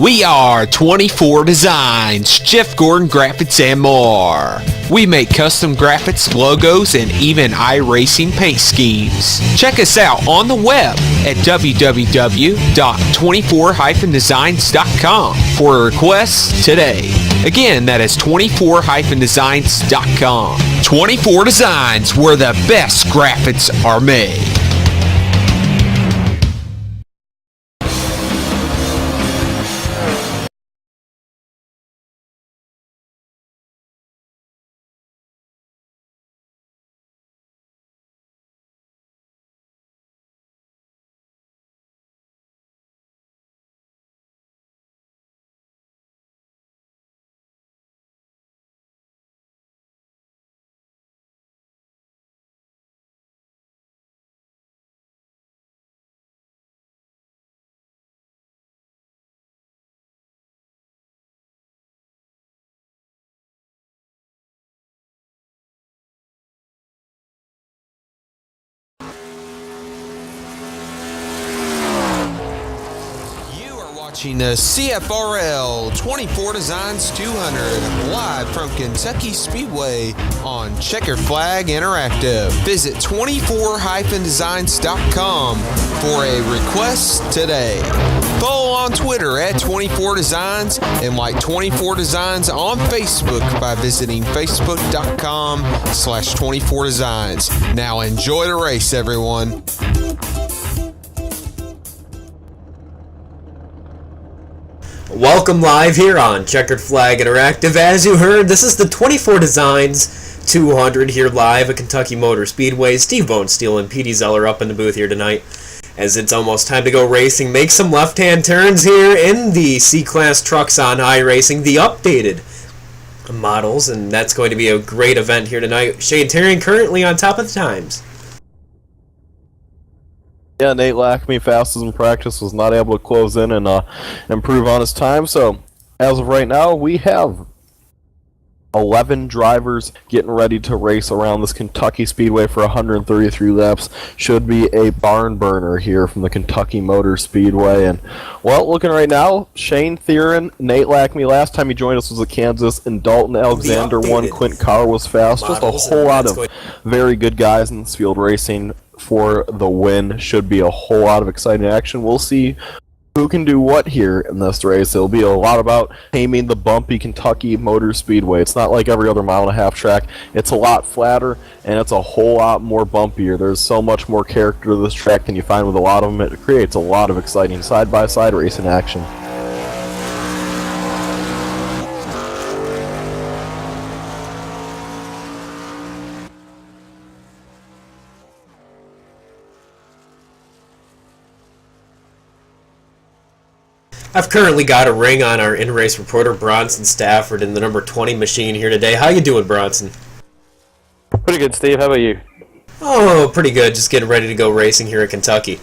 We are 24 Designs, Jeff Gordon Graphics, and more. We make custom graphics, logos, and even iRacing paint schemes. Check us out on the web at www.24-designs.com for a request today. Again, that is 24-designs.com. 24 Designs, where the best graphics are made. Watching the CFRL 24 Designs 200 live from Kentucky Speedway on Checkered Flag Interactive. Visit 24-designs.com for a request today. Follow on Twitter at 24 Designs and like 24 Designs on Facebook by visiting facebook.com/24 Designs. Now enjoy the race, everyone. Welcome live here on Checkered Flag Interactive. As you heard, this is the 24 Designs 200 here live at Kentucky Motor Speedway. Steve Bonesteel and Petey Zeller up in the booth here tonight as it's almost time to go racing. Make some left-hand turns here in the C-Class trucks on iRacing, the updated models, and that's going to be a great event here tonight. Shane Terrian currently on top of the times. Yeah, Nate Lackme, fastest in practice, was not able to close in and improve on his time. So, as of right now, we have 11 drivers getting ready to race around this Kentucky Speedway for 133 laps. Should be a barn burner here from the Kentucky Motor Speedway. And, well, looking right now, Shane Theron, Nate Lackme, last time he joined us was at Kansas, and Dalton Alexander won. Quint Carr was fast. Just a whole lot of very good guys in this field racing for the win. Should be a whole lot of exciting action. We'll see who can do what here in this race. It'll be a lot about taming the bumpy Kentucky Motor Speedway. It's not like every other mile-and-a-half track. It's a lot flatter, and it's a whole lot more bumpier. There's so much more character to this track than you find with a lot of them. It creates a lot of exciting side-by-side racing action. I've currently got a ring on our in-race reporter, Bronson Stafford, in the number 20 machine here today. How you doing, Bronson? Pretty good, Steve. How about you? Oh, pretty good. Just getting ready to go racing here in Kentucky.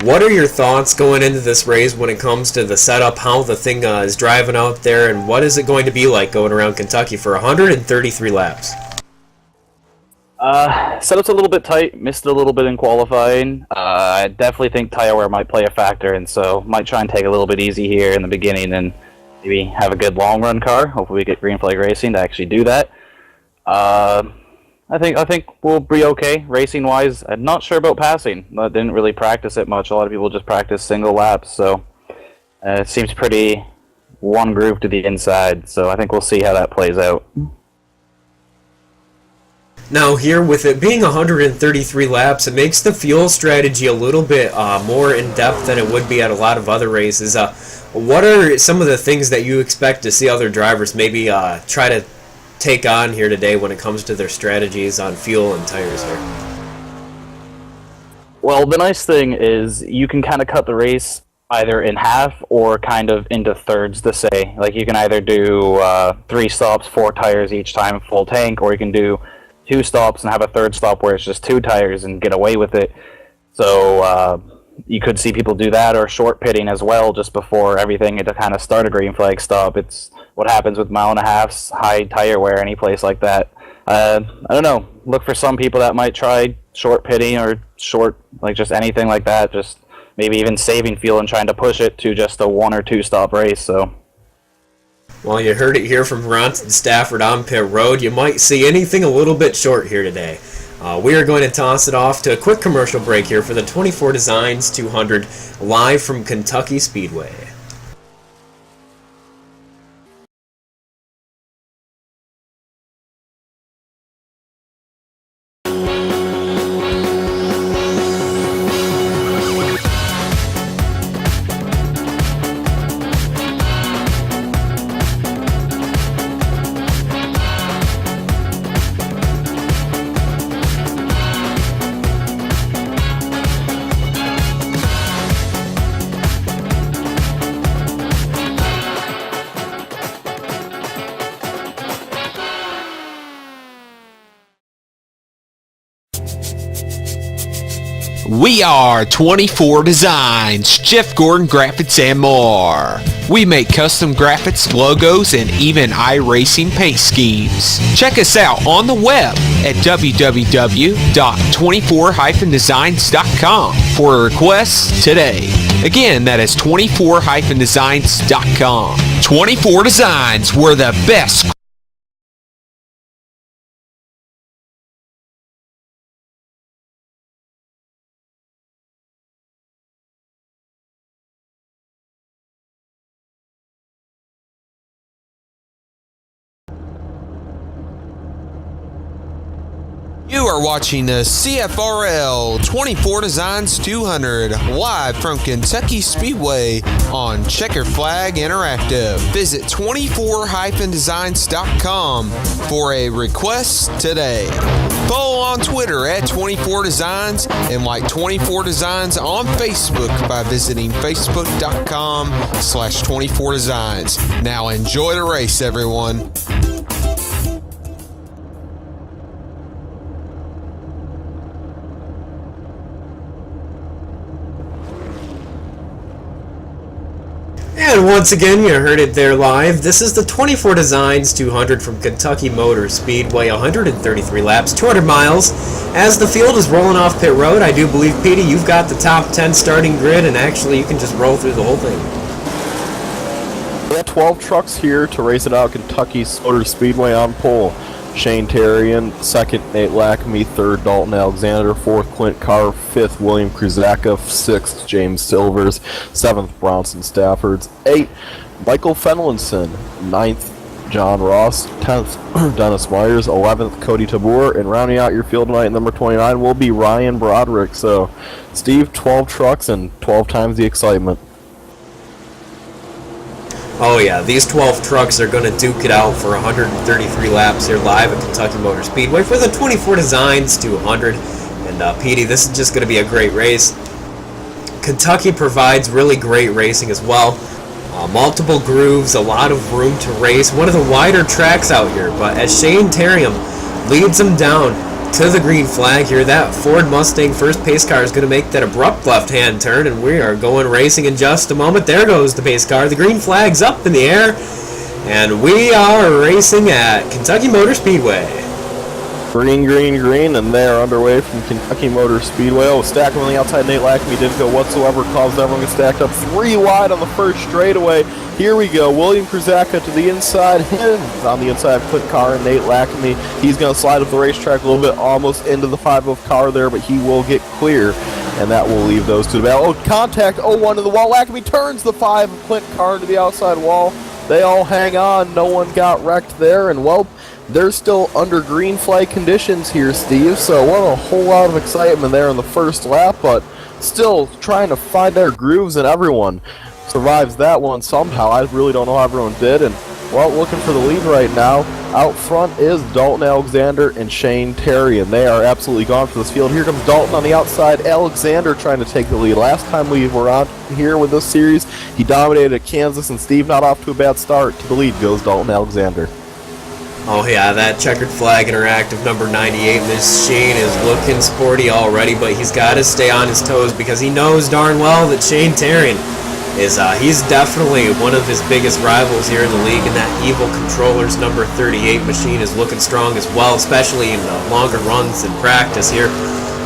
What are your thoughts going into this race when it comes to the setup, how the thing is driving out there, and what is it going to be like going around Kentucky for 133 laps? Setup's a little bit tight. Missed it a little bit in qualifying. I definitely think tire wear might play a factor, and so might try and take a little bit easy here in the beginning and maybe have a good long run car. Hopefully we get Green Flag Racing to actually do that. I think we'll be okay racing wise. I'm not sure about passing. I didn't really practice it much. A lot of people just practice single laps, so it seems pretty one groove to the inside. So I think we'll see how that plays out. Now here, with it being 133 laps, it makes the fuel strategy a little bit more in-depth than it would be at a lot of other races. What are some of the things that you expect to see other drivers maybe try to take on here today when it comes to their strategies on fuel and tires here? Well, the nice thing is you can kind of cut the race either in half or kind of into thirds to say. Like you can either do 3 stops, 4 tires each time, full tank, or you can do 2 stops and have a third stop where it's just 2 tires and get away with it. So you could see people do that, or short pitting as well just before everything to kind of start a green flag stop. It's what happens with mile-and-a-halfs, high tire wear, any place like that. I don't know. Look for some people that might try short pitting or short, like just anything like that. Just maybe even saving fuel and trying to push it to just a 1 or 2 stop race. So. Well, you heard it here from Bronson Stafford on pit road. You might see anything a little bit short here today. We are going to toss it off to a quick commercial break here for the 24 Designs 200 live from Kentucky Speedway. We are 24 Designs, Jeff Gordon Graphics, and more. We make custom graphics, logos, and even iRacing paint schemes. Check us out on the web at www.24-designs.com for a request today. Again, that is 24-designs.com. 24 Designs, we're the best. You are watching the CFRL 24 Designs 200 live from Kentucky Speedway on Checkered Flag Interactive. Visit 24-designs.com for a request today. Follow on Twitter at 24 Designs and like 24 Designs on Facebook by visiting facebook.com/24 Designs. Now enjoy the race, everyone. And once again, you heard it there live. This is the 24 Designs 200 from Kentucky Motor Speedway, 133 laps, 200 miles. As the field is rolling off pit road, I do believe, Petey, you've got the top 10 starting grid, and actually you can just roll through the whole thing. We have 12 trucks here to race it out Kentucky Motor Speedway on pole. Shane Terrian, second Nate Lackamy, third Dalton Alexander, fourth Clint Carr, fifth William Kruzaka, sixth James Silvers, seventh Bronson Staffords, eighth Michael Fenlinson, ninth John Ross, 10th Dennis Myers, 11th Cody Tabor, and rounding out your field tonight, number 29 will be Ryan Broderick. So, Steve, 12 trucks and 12 times the excitement. Oh yeah, these 12 trucks are going to duke it out for 133 laps here live at Kentucky Motor Speedway for the 24 Designs 200. And Petey, this is just going to be a great race. Kentucky provides really great racing as well. Multiple grooves, a lot of room to race. One of the wider tracks out here, but as Shane Terrian leads them down to the green flag here, that Ford Mustang first pace car is going to make that abrupt left-hand turn, and we are going racing in just a moment. There goes the pace car. The green flag's up in the air, and we are racing at Kentucky Motor Speedway. Green, green, green, and they are underway from Kentucky Motor Speedway. Oh, stacking on the outside, Nate Lackamy didn't go whatsoever, caused everyone to get stacked up 3 wide on the first straightaway. Here we go, William Kruzaka to the inside, him on the inside, Clint Carr and Nate Lackamy. He's going to slide up the racetrack a little bit, almost into the 5 of Carr there, but he will get clear, and that will leave those two to battle. Oh, contact, 0-1 to the wall. Lackamy turns the 5 of Clint Carr to the outside wall. They all hang on, no one got wrecked there, and well, they're still under green flag conditions here, Steve, so what a whole lot of excitement there in the first lap, but still trying to find their grooves, and everyone survives that one somehow. I really don't know how everyone did, and well, looking for the lead right now. Out front is Dalton Alexander and Shane Terrian. They are absolutely gone for this field. Here comes Dalton on the outside. Alexander trying to take the lead. Last time we were on here with this series, he dominated at Kansas, and Steve not off to a bad start. To the lead goes Dalton Alexander. Oh yeah, that Checkered Flag Interactive number 98, Miss Shane is looking sporty already, but he's got to stay on his toes because he knows darn well that Shane Terrian is he's definitely one of his biggest rivals here in the league, and that Evil Controllers number 38 machine is looking strong as well, especially in the longer runs in practice here.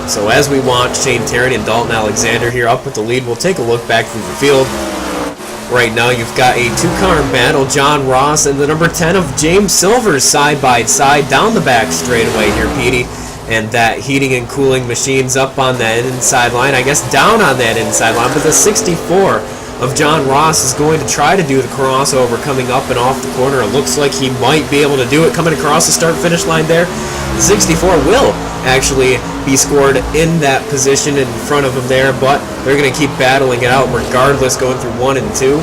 So as we watch Shane Terrian and Dalton Alexander here up with the lead, we'll take a look back through the field. Right now you've got a two-car battle, John Ross and the number 10 of James Silvers side by side down the back straightaway here, Petey. And that heating and cooling machine's up on that inside line, I guess down on that inside line, but the 64 of John Ross is going to try to do the crossover coming up and off the corner. It looks like he might be able to do it coming across the start-finish line there. The 64 will actually be scored in that position in front of him there, but they're going to keep battling it out regardless, going through 1 and 2.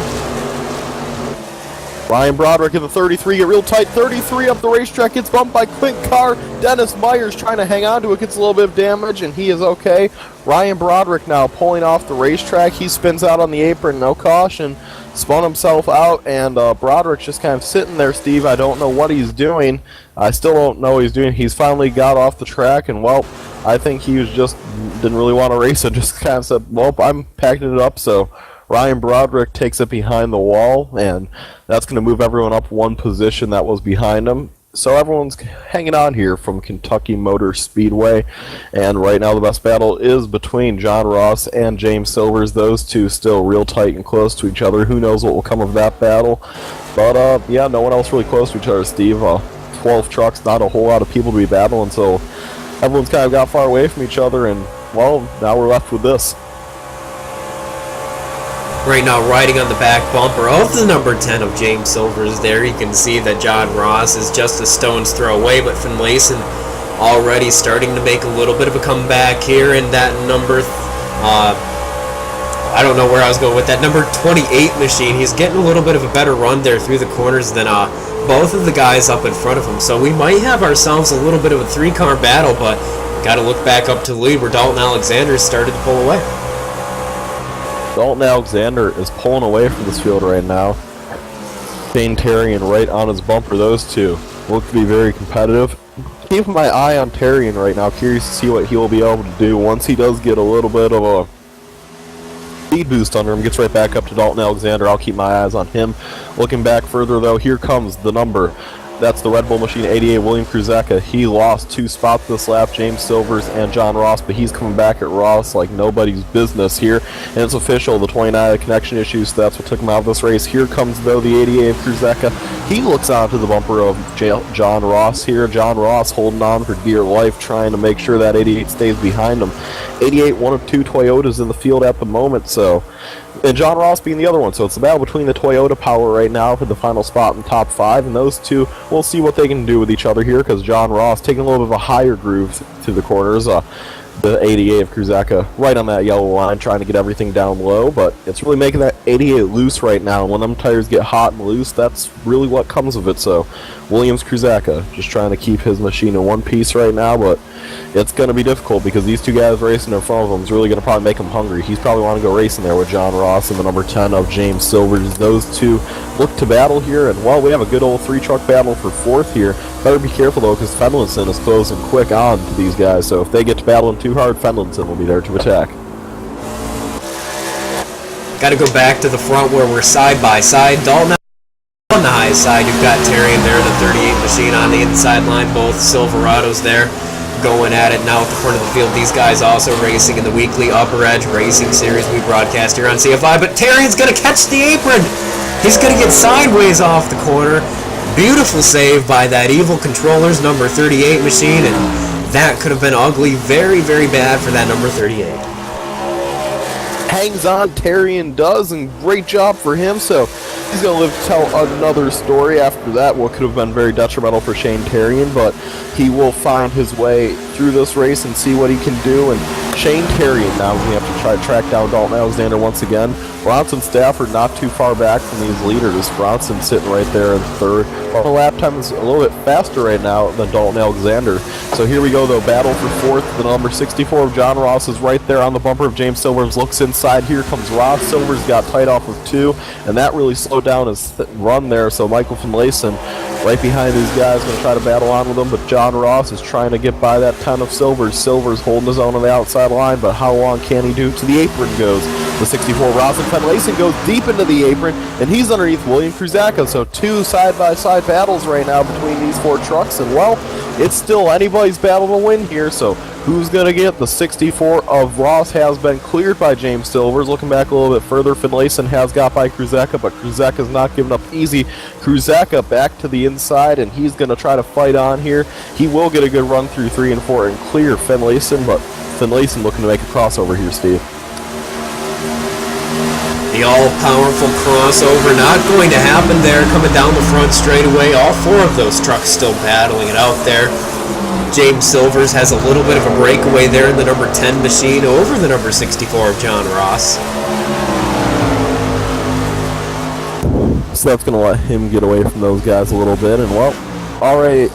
Ryan Broderick in the 33, get real tight, 33 up the racetrack, gets bumped by Clint Carr. Dennis Myers trying to hang on to it, gets a little bit of damage, and he is okay. Ryan Broderick now pulling off the racetrack. He spins out on the apron, no caution, spun himself out, and Broderick's just kind of sitting there, Steve. I don't know what he's doing. I still don't know what he's doing. He's finally got off the track, and, well, I think he was just didn't really want to race it, just kind of said, well, I'm packing it up, so Ryan Broderick takes it behind the wall, and that's going to move everyone up one position that was behind him. So everyone's hanging on here from Kentucky Motor Speedway, and right now the best battle is between John Ross and James Silvers. Those two still real tight and close to each other. Who knows what will come of that battle? But yeah, no one else really close to each other, Steve. 12 trucks, not a whole lot of people to be battling, so everyone's kind of got far away from each other, and, well, now we're left with this. Right now, riding on the back bumper of the number 10 of James Silvers there, you can see that John Ross is just a stone's throw away, but Finlayson already starting to make a little bit of a comeback here, and that number, I don't know where I was going with that, number 28 machine, he's getting a little bit of a better run there through the corners than both of the guys up in front of him, so we might have ourselves a little bit of a three-car battle, but got to look back up to the lead where Dalton Alexander started to pull away. Dalton Alexander is pulling away from this field right now. Shane Terrian right on his bumper. Those two look to be very competitive. Keeping my eye on Terrian right now. Curious to see what he will be able to do once he does get a little bit of a speed boost under him. Gets right back up to Dalton Alexander. I'll keep my eyes on him. Looking back further though, here comes the number. That's the Red Bull Machine 88, William Kruzeka. He lost 2 spots this lap, James Silvers and John Ross, but he's coming back at Ross like nobody's business here. And it's official, the 29 had connection issues, so that's what took him out of this race. Here comes, though, the 88 of Kruzeka. He looks onto the bumper of John Ross here. John Ross holding on for dear life, trying to make sure that 88 stays behind him. 88, one of 2 Toyotas in the field at the moment, so... And John Ross being the other one, so it's a battle between the Toyota power right now for the final spot in top 5, and those two, we'll see what they can do with each other here, because John Ross taking a little bit of a higher groove through the corners. The 88 of Kruzeka right on that yellow line, trying to get everything down low, but it's really making that 88 loose right now. When them tires get hot and loose, that's really what comes of it. So Williams Kruzeka just trying to keep his machine in one piece right now, but it's going to be difficult because these two guys racing in front of him is really going to probably make him hungry. He's probably want to go racing there with John Ross and the number 10 of James Silvers. Those two look to battle here, and well, we have a good old 3-truck battle for 4th here. Better be careful though, because Fenlinson is closing quick on to these guys, so if they get to battling too hard, Fenlinson will be there to attack. Got to go back to the front where we're side by side. Dalton on the high side, you've got Terrian there, the 38 machine on the inside line, both Silverados there going at it now at the front of the field. These guys also racing in the weekly Upper Edge Racing Series we broadcast here on CFI, but Terrian's going to catch the apron. He's going to get sideways off the corner. Beautiful save by that Evil Controllers number 38 machine, and that could have been ugly, very, very bad for that number 38. Hangs on, Terrian does, and great job for him, so he's going to live to tell another story after that, what could have been very detrimental for Shane Terrian, but he will find his way through this race and see what he can do, and Shane Terrian now we have to try to track down Dalton Alexander once again. Bronson Stafford not too far back from these leaders. Bronson sitting right there in 3rd. Well, the lap time is a little bit faster right now than Dalton Alexander. So here we go though, battle for 4th. The number 64 of John Ross is right there on the bumper of James Silvers. Looks inside, here comes Ross. Silvers got tight off of 2, and that really slowed down his run there. So Michael Finlayson right behind these guys, going to try to battle on with them, but John Ross is trying to get by that 10 of Silvers. Silvers holding his own on the outside line, but how long can he do? To the apron goes the 64 Ross, and Finlayson goes deep into the apron, and he's underneath William Kruzeka. So 2 side-by-side battles right now between these 4 trucks, and well, it's still anybody's battle to win here, so Who's going to get the 64 of Ross has been cleared by James Silvers. Looking back a little bit further, Finlayson has got by Kruzeka, but Kruzeka's not giving up easy. Kruzeka back to the inside, and he's going to try to fight on here. He will get a good run through 3 and 4 and clear Finlayson, but Finlayson looking to make a crossover here, Steve. The all-powerful crossover not going to happen there. Coming down the front straightaway, all 4 of those trucks still battling it out there. James Silvers has a little bit of a breakaway there in the number 10 machine over the number 64 of John Ross. So that's going to let him get away from those guys a little bit. And, well, already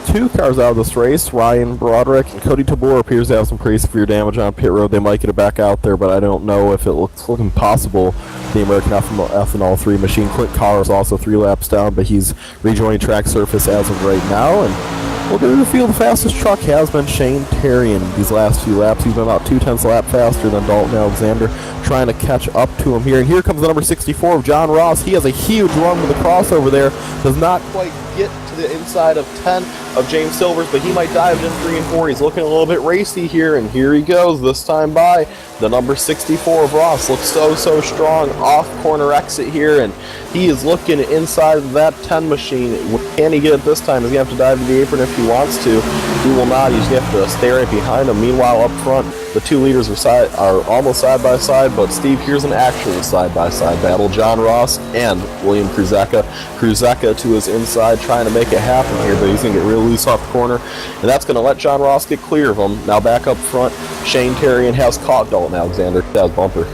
2 cars out of this race. Ryan Broderick and Cody Tabor appears to have some pretty severe damage on pit road. They might get it back out there, but I don't know if it looks looking possible. The American Ethanol 3 machine. Clint Carr is also 3 laps down, but he's rejoining track surface as of right now. And we'll go to the field. The fastest truck has been Shane Terrian these last few laps. He's been about 0.2 lap faster than Dalton Alexander, trying to catch up to him here. And here comes the number 64 of John Ross. He has a huge run with the crossover there. Does not quite get to the inside of 10 of James Silvers, but he might dive in 3 and 4. He's looking a little bit racy here, and here he goes this time by. The number 64 of Ross looks so strong. Off corner exit here, and he is looking inside of that 10 machine. Can he get it this time? Is he have to dive into the apron if he wants to? He will not. He's going to have to stay right behind him. Meanwhile, up front, the 2 leaders are almost side by side, but Steve, here's an actual side by side battle. John Ross and William Kruzeka. Kruzeka to his inside, trying to make it happen here, but he's going to get real loose off the corner, and that's going to let John Ross get clear of him. Now back up front, Shane Terrian has caught Dalton Alexander. That was bumper.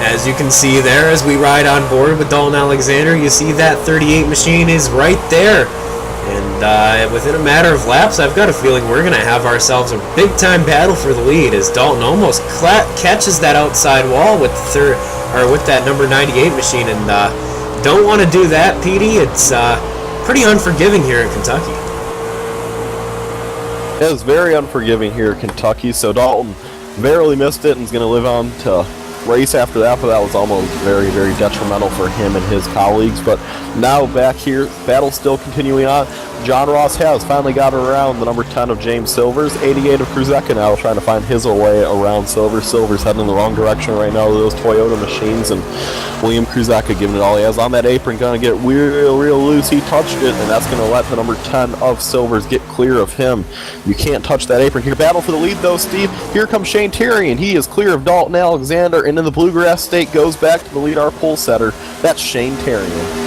As you can see there, as we ride on board with Dalton Alexander, you see that 38 machine is right there. And within a matter of laps, I've got a feeling we're going to have ourselves a big-time battle for the lead as Dalton almost catches that outside wall with that number 98 machine. And don't want to do that, Petey. It's pretty unforgiving here in Kentucky. It is very unforgiving here in Kentucky, so Dalton barely missed it and is going to live on to race after that, but that was almost very detrimental for him and his colleagues. But now back here, battle still continuing on. John Ross has finally got around the number 10 of James Silvers. 88 of Kruzeka now trying to find his way around Silvers. Silvers heading in the wrong direction right now with those Toyota machines, and William Kruzeka giving it all he has on that apron, going to get real loose. He touched it, and that's going to let the number 10 of Silvers get clear of him. You can't touch that apron here. Battle for the lead though, Steve. Here comes Shane Terrian. He is clear of Dalton Alexander, and in the Bluegrass State goes back to the lead, our pole setter. That's Shane Terrian.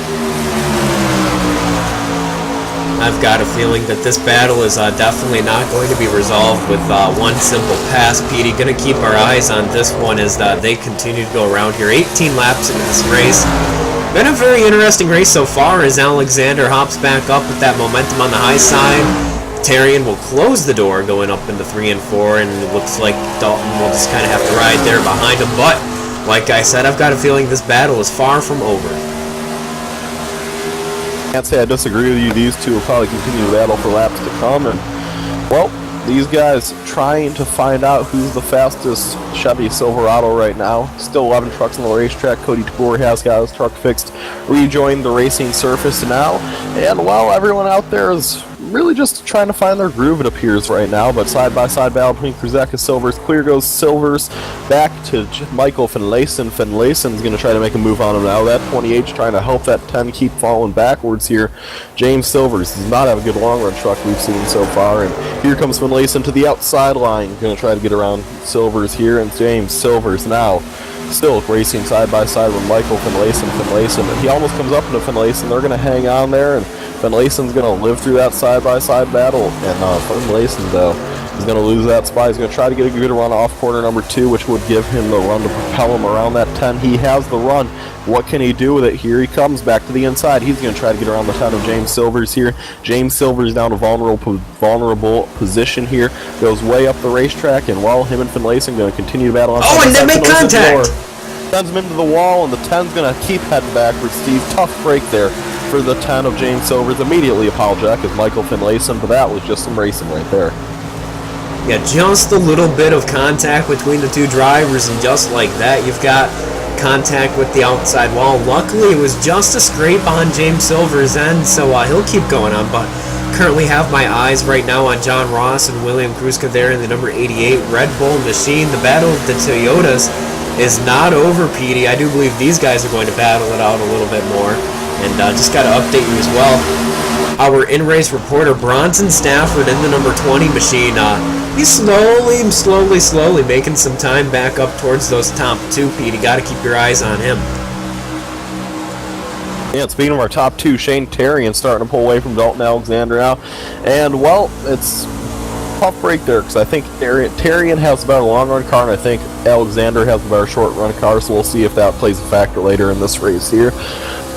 I've got a feeling that this battle is definitely not going to be resolved with one simple pass. Petey, going to keep our eyes on this one as they continue to go around here. 18 laps into this race. Been a very interesting race so far as Alexander hops back up with that momentum on the high side. Terrian will close the door going up into 3 and 4, and it looks like Dalton will just kind of have to ride there behind him. But, like I said, I've got a feeling this battle is far from over. Can't say I disagree with you. These two will probably continue to battle for laps to come, and well, these guys trying to find out who's the fastest Chevy Silverado right now. Still 11 trucks on the racetrack. Cody Tabor has got his truck fixed, rejoined the racing surface now, and well, everyone out there is really just trying to find their groove, it appears, right now. But side-by-side battle between Kruzeka, Silvers. Clear goes Silvers back to Michael Finlayson. Finlayson's going to try to make a move on him now. That 28's trying to help that 10 keep falling backwards here. James Silvers does not have a good long-run truck we've seen so far. And here comes Finlayson to the outside line. Going to try to get around Silvers here. And James Silvers now still racing side-by-side with Michael Finlayson. And he almost comes up into Finlayson. They're going to hang on there, and Finlayson's going to live through that side-by-side battle, and Finlayson, though, is going to lose that spot. He's going to try to get a good run off corner number 2, which would give him the run to propel him around that 10. He has the run. What can he do with it? Here he comes back to the inside. He's going to try to get around the 10 of James Silvers here. James Silvers down a vulnerable position here. Goes way up the racetrack, and while him and Finlayson going to continue to battle on. Oh, and they make contact! Sends him into the wall, and the 10's going to keep heading backwards. Steve, tough break there for the 10 of James Silvers. Immediately apologetic as Michael Finlayson, but that was just some racing right there. Yeah, just a little bit of contact between the two drivers, and just like that, you've got contact with the outside wall. Luckily, it was just a scrape on James Silver's end, so he'll keep going on, but currently have my eyes right now on John Ross and William Kruska there in the number 88 Red Bull machine. The battle of the Toyotas is not over, Petey. I do believe these guys are going to battle it out a little bit more. And just got to update you as well. Our in-race reporter, Bronson Stafford, in the number 20 machine. He's slowly making some time back up towards those top two, Petey. Got to keep your eyes on him. Yeah, speaking of our top two, Shane Terrian starting to pull away from Dalton Alexander now. And, well, it's a tough break there because I think Terrian has a better long-run car, and I think Alexander has a better short-run car, so we'll see if that plays a factor later in this race here.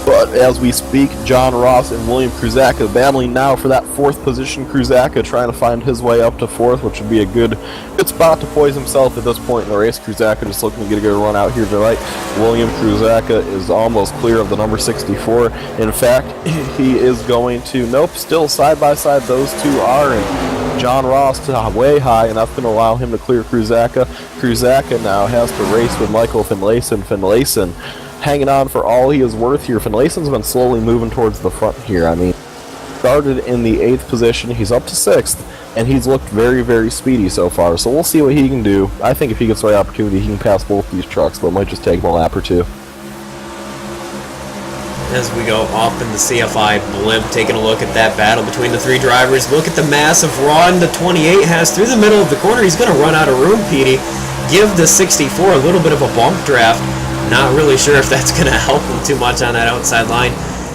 But as we speak, John Ross and William Kruzaka battling now for that fourth position. Kruzaka trying to find his way up to fourth, which would be a good spot to poise himself at this point in the race. Kruzaka just looking to get a good run out here tonight. William Kruzaka is almost clear of the number 64. In fact, he is going to, still side by side those two are, and John Ross to way high, and that's going to allow him to clear Kruzaka. Kruzaka now has to race with Michael Finlayson. Finlayson hanging on for all he is worth here. Finlayson's been slowly moving towards the front here. I mean, started in the 8th position, he's up to 6th, and he's looked very, very speedy so far. So we'll see what he can do. I think if he gets the right opportunity, he can pass both these trucks, but it might just take him a lap or two. As we go off in the CFI blimp, taking a look at that battle between the three drivers. Look at the massive run the 28 has through the middle of the corner. He's going to run out of room, Petey. Give the 64 a little bit of a bump draft. Not really sure if that's going to help him too much on that outside line.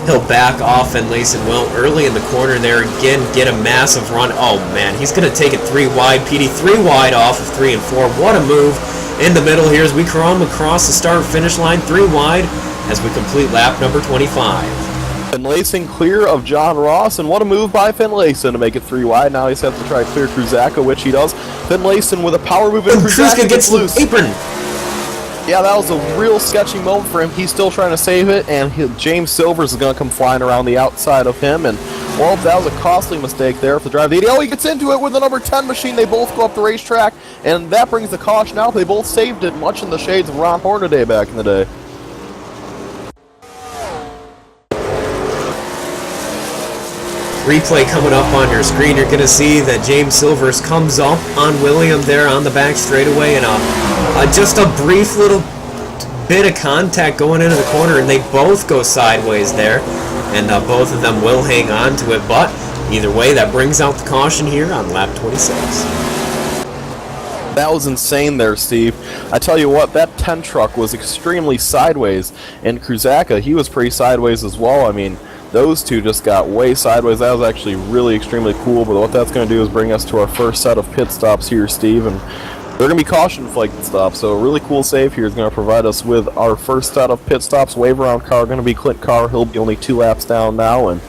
He'll back off and Layson will early in the corner there again, get a massive run. Oh man, he's going to take it 3 wide. Petey 3 wide off of 3 and 4. What a move in the middle here as we come across the start-finish line 3 wide as we complete lap number 25. Finlayson clear of John Ross, and what a move by Finlayson to make it 3 wide. Now he's has to try to clear Kruzaka, which he does. Finlayson with a power move, and Kruzaka gets loose. Apron. Yeah, that was a real sketchy moment for him. He's still trying to save it, and James Silvers is going to come flying around the outside of him. And, well, that was a costly mistake there for the driver. Oh, he gets into it with the number 10 machine. They both go up the racetrack, and that brings the caution out. They both saved it, much in the shades of Ron Hornaday back in the day. Replay coming up on your screen. You're going to see that James Silvers comes up on William there on the back straightaway, and just a brief little bit of contact going into the corner, and they both go sideways there, and both of them will hang on to it, but either way, that brings out the caution here on lap 26. That was insane there, Steve. I tell you what, that 10 truck was extremely sideways, and Kruzaka, he was pretty sideways as well. I mean, those two just got way sideways. That was actually really extremely cool, but what that's going to do is bring us to our first set of pit stops here, Steve, and they're going to be caution flag stops, so a really cool save here is going to provide us with our first set of pit stops. Wave around car going to be Clint Carr. He'll be only 2 laps down now, and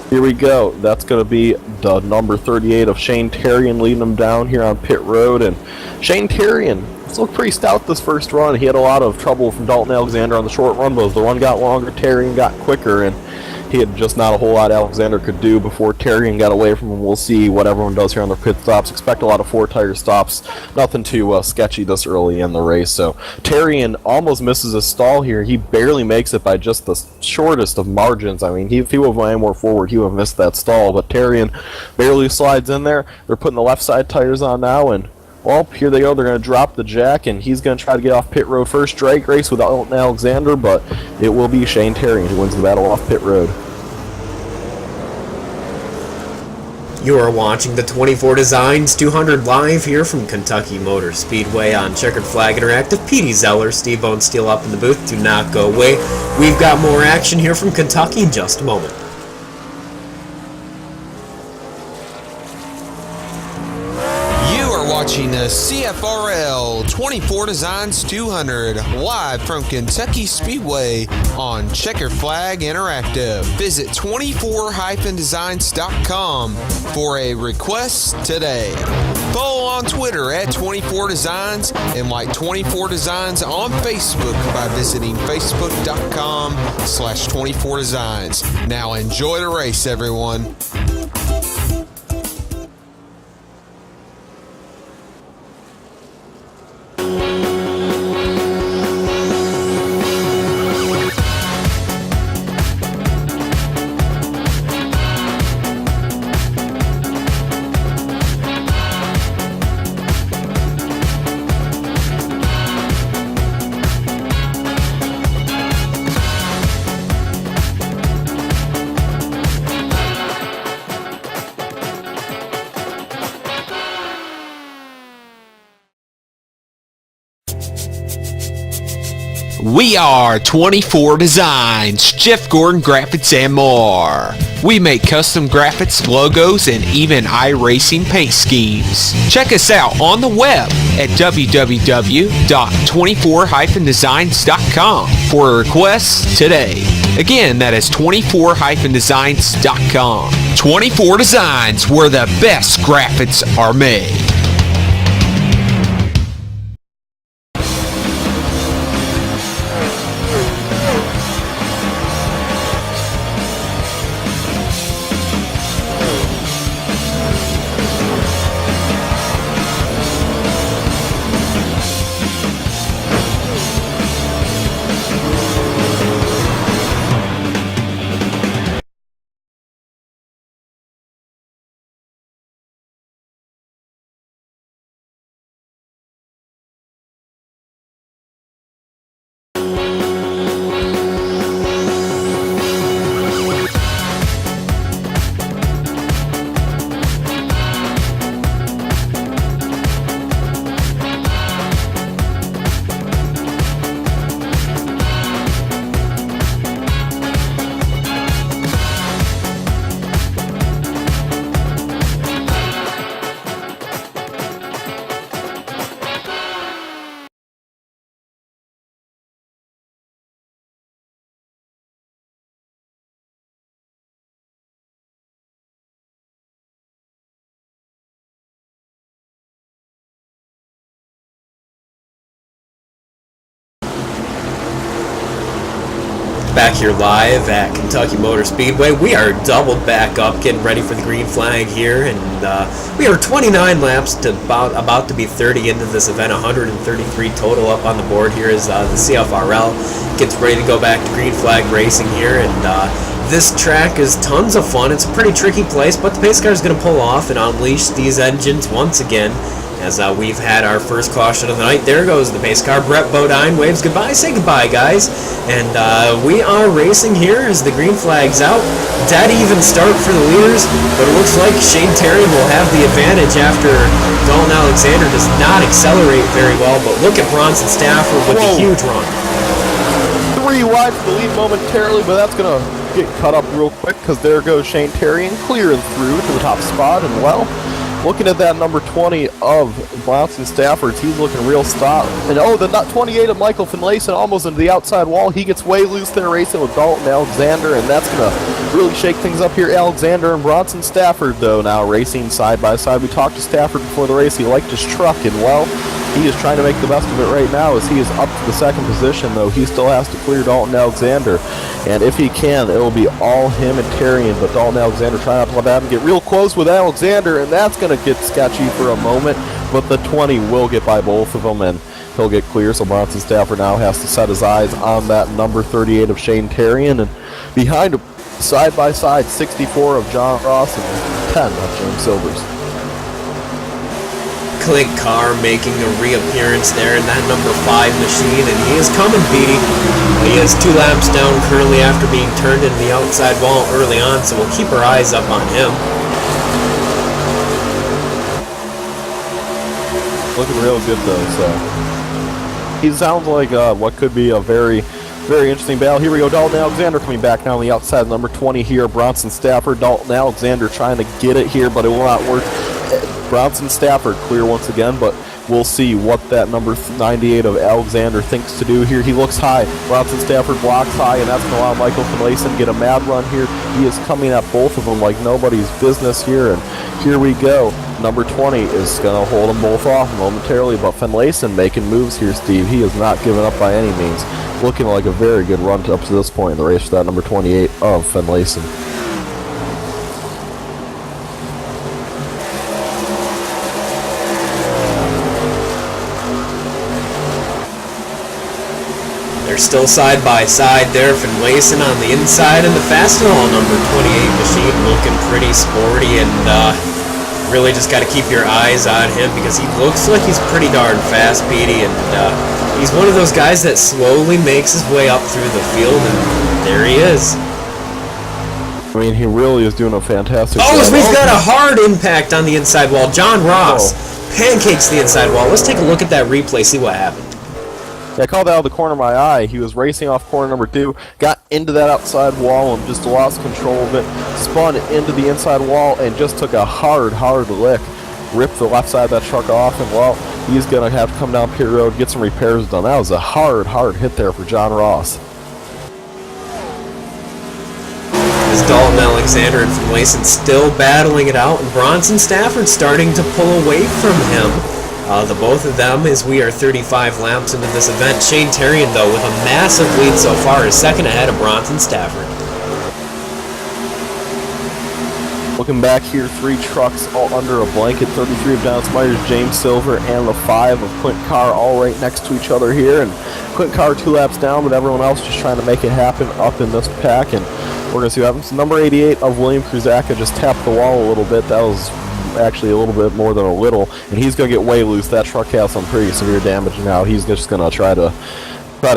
here we go. That's going to be the number 38 of Shane Terrian leading him down here on pit road, and Shane Terrian looked pretty stout this first run. He had a lot of trouble from Dalton Alexander on the short run, but as the run got longer, Terrian got quicker, and he had just not a whole lot Alexander could do before Terrian got away from him. We'll see what everyone does here on their pit stops. Expect a lot of 4-tire stops. Nothing too sketchy this early in the race. So Terrian almost misses a stall here. He barely makes it by just the shortest of margins. I mean, if he would have went more forward, he would have missed that stall. But Terrian barely slides in there. They're putting the left side tires on now, and well, here they go. They're going to drop the jack, and he's going to try to get off pit road first. Drag race with Dalton Alexander, but it will be Shane Terrian who wins the battle off pit road. You are watching the 24 Designs 200 live here from Kentucky Motor Speedway on Checkered Flag Interactive. Petey Zeller, Steve Bone Steel up in the booth. Do not go away. We've got more action here from Kentucky in just a moment. Watching the CFRL 24 Designs 200 live from Kentucky Speedway on Checkered Flag Interactive. Visit 24-designs.com for a request today. Follow on Twitter at 24 Designs and like 24 Designs on Facebook by visiting facebook.com/24 Designs. Now enjoy the race, everyone. We are 24 Designs, Jeff Gordon Graphics and more. We make custom graphics, logos, and even iRacing paint schemes. Check us out on the web at www.24-designs.com for requests today. Again, that is 24-designs.com. 24 Designs, where the best graphics are made. Back here live at Kentucky Motor Speedway. We are doubled back up, getting ready for the green flag here, and we are 29 laps to about to be 30 into this event. 133 total up on the board here as the CFRL gets ready to go back to green flag racing here, and this track is tons of fun. It's a pretty tricky place, but the pace car is going to pull off and unleash these engines once again. As we've had our first caution of the night. There goes the pace car. Brett Bodine waves goodbye. Say goodbye, guys. And we are racing here as the green flag's out. Dead even start for the leaders, but it looks like Shane Terry will have the advantage after Dalton Alexander does not accelerate very well. But look at Bronson Stafford with a huge run. 3 wide for the lead momentarily, but that's going to get cut up real quick because there goes Shane Terry and clearing through to the top spot. And well, looking at that number 20 of Bronson Stafford, he's looking real stop. And oh, the 28 of Michael Finlayson almost into the outside wall. He gets way loose there racing with Dalton Alexander, and that's going to really shake things up here. Alexander and Bronson Stafford, though, now racing side by side. We talked to Stafford before the race. He liked his truck, and well, he is trying to make the best of it right now as he is up to the second position, though. He still has to clear Dalton Alexander. And if he can, it will be all him and Terrian, but Dalton Alexander trying not to let that get real close with Alexander, and that's going to get sketchy for a moment, but the 20 will get by both of them, and he'll get clear, so Bronson Stafford now has to set his eyes on that number 38 of Shane Terrian, and behind him, side by side, 64 of John Ross and 10 of James Silvers. Clint Carr making a reappearance there in that number 5 machine, and he is coming, Petey. He is 2 laps down currently after being turned into the outside wall early on, so we'll keep our eyes up on him. Looking real good though, so he sounds like what could be a very, very interesting battle. Here we go, Dalton Alexander coming back now on the outside, number 20 here, Bronson Stafford. Dalton Alexander trying to get it here, but it will not work. Bronson Stafford clear once again, but we'll see what that number 98 of Alexander thinks to do here. He looks high. Bronson Stafford blocks high, and that's going to allow Michael Finlayson get a mad run here. He is coming at both of them like nobody's business here, and here we go. Number 20 is going to hold them both off momentarily, but Finlayson making moves here, Steve. He is not giving up by any means. Looking like a very good run up to this point in the race for that number 28 of Finlayson. They're still side by side there. Finlayson on the inside, and the Fastenal number 28 machine looking pretty sporty, and really just got to keep your eyes on him because he looks like he's pretty darn fast, Petey, and he's one of those guys that slowly makes his way up through the field, and there he is. I mean, he really is doing a fantastic job. Oh, we've got a hard impact on the inside wall. John Ross pancakes the inside wall. Let's take a look at that replay, see what happened. Yeah, I called that out of the corner of my eye. He was racing off corner number 2, got into that outside wall and just lost control of it, spun into the inside wall and just took a hard lick, ripped the left side of that truck off, and well, he's going to have to come down pit road, get some repairs done. That was a hard hit there for John Ross. As Dalton Alexander and Finlayson still battling it out, and Bronson Stafford starting to pull away from him. The both of them, as we are 35 laps into this event. Shane Terrian, though, with a massive lead so far, is second ahead of Bronson Stafford. Looking back here, 3 trucks all under a blanket. 33 of Dennis Myers, James Silver, and the 5 of Quint Carr all right next to each other here. And Quint Carr 2 laps down, but everyone else just trying to make it happen up in this pack. And we're going to see what happens. Number 88 of William Kruzaka just tapped the wall a little bit. That was actually a little bit more than a little. And he's going to get way loose. That truck has some pretty severe damage now. He's just going to try to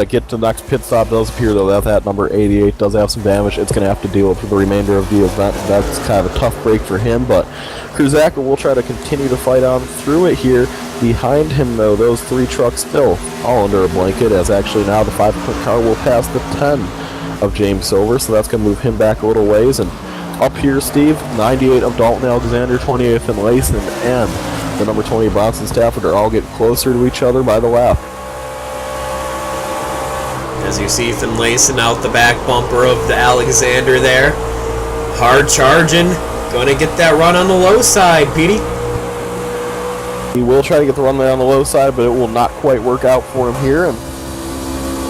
get to the next pit stop. Does appear though that number 88 does have some damage. It's going to have to deal with for the remainder of the event. That's kind of a tough break for him, but Kruzaka will try to continue to fight on through it here. Behind him though, those 3 trucks still all under a blanket, as actually now the 5 Quint Carr will pass the 10 of James Silver, so that's going to move him back a little ways. And up here, Steve, 98 of Dalton Alexander, 28 Finlayson, and the number 20 Bronson Stafford are all getting closer to each other by the lap. As you see Finlayson out the back bumper of the Alexander there. Hard charging. Going to get that run on the low side, Petey. He will try to get the runway on the low side, but it will not quite work out for him here. And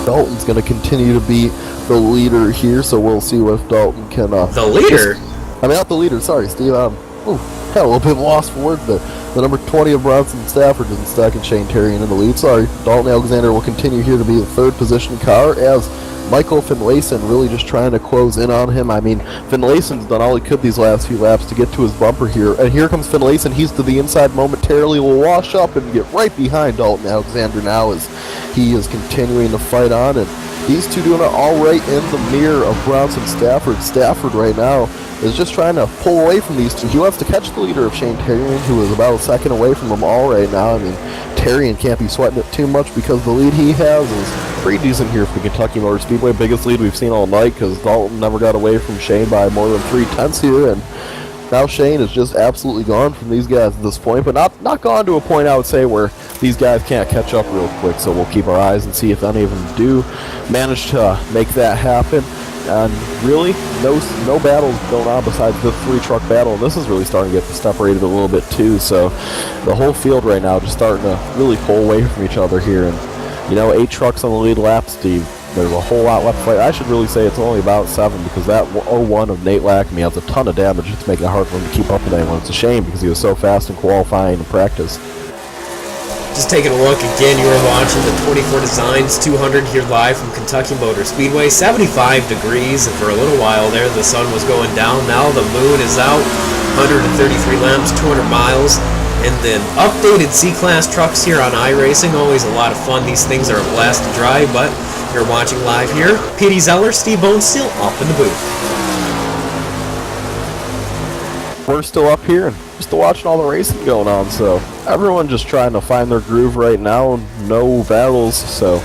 Dalton's going to continue to be the leader here, so we'll see if Dalton can... the leader? Not the leader, sorry, Steve. Had a little bit lost for words there. The number 20 of Bronson Stafford is in second, Shane Terrian in the lead. Sorry, Dalton Alexander will continue here to be the 3rd position car, as Michael Finlayson really just trying to close in on him. I mean, Finlayson's done all he could these last few laps to get to his bumper here. And here comes Finlayson. He's to the inside momentarily, will wash up and get right behind Dalton Alexander now as he is continuing to fight on. And these two doing it all right in the mirror of Bronson Stafford. Stafford right now is just trying to pull away from these two. He wants to catch the leader of Shane Terrian, who is about a second away from them all right now. I mean, Terrian can't be sweating it too much because the lead he has is pretty decent here for the Kentucky Motor Speedway. Biggest lead we've seen all night, because Dalton never got away from Shane by more than 3/10 here, and now Shane is just absolutely gone from these guys at this point, but not gone to a point, I would say, where these guys can't catch up real quick. So we'll keep our eyes and see if any of them do manage to make that happen. And really, no battles going on besides this 3-truck battle. And this is really starting to get separated a little bit too. So the whole field right now just starting to really pull away from each other here. And 8 trucks on the lead lap, Steve. There's a whole lot left to fight. I should really say it's only about 7, because that 01 of Nate Lackamy has a ton of damage. It's making it hard for him to keep up with anyone. It's a shame, because he was so fast in qualifying and practice. Just taking a look again, you are watching the 24 Designs 200 here live from Kentucky Motor Speedway. 75 degrees, and for a little while there the sun was going down. Now the moon is out. 133 laps, 200 miles. And then updated C-Class trucks here on iRacing. Always a lot of fun. These things are a blast to drive, but you're watching live here. Petey Zeller, Steve Bonesteel, up in the booth. We're still up here and just watching all the racing going on, so everyone just trying to find their groove right now. No battles, so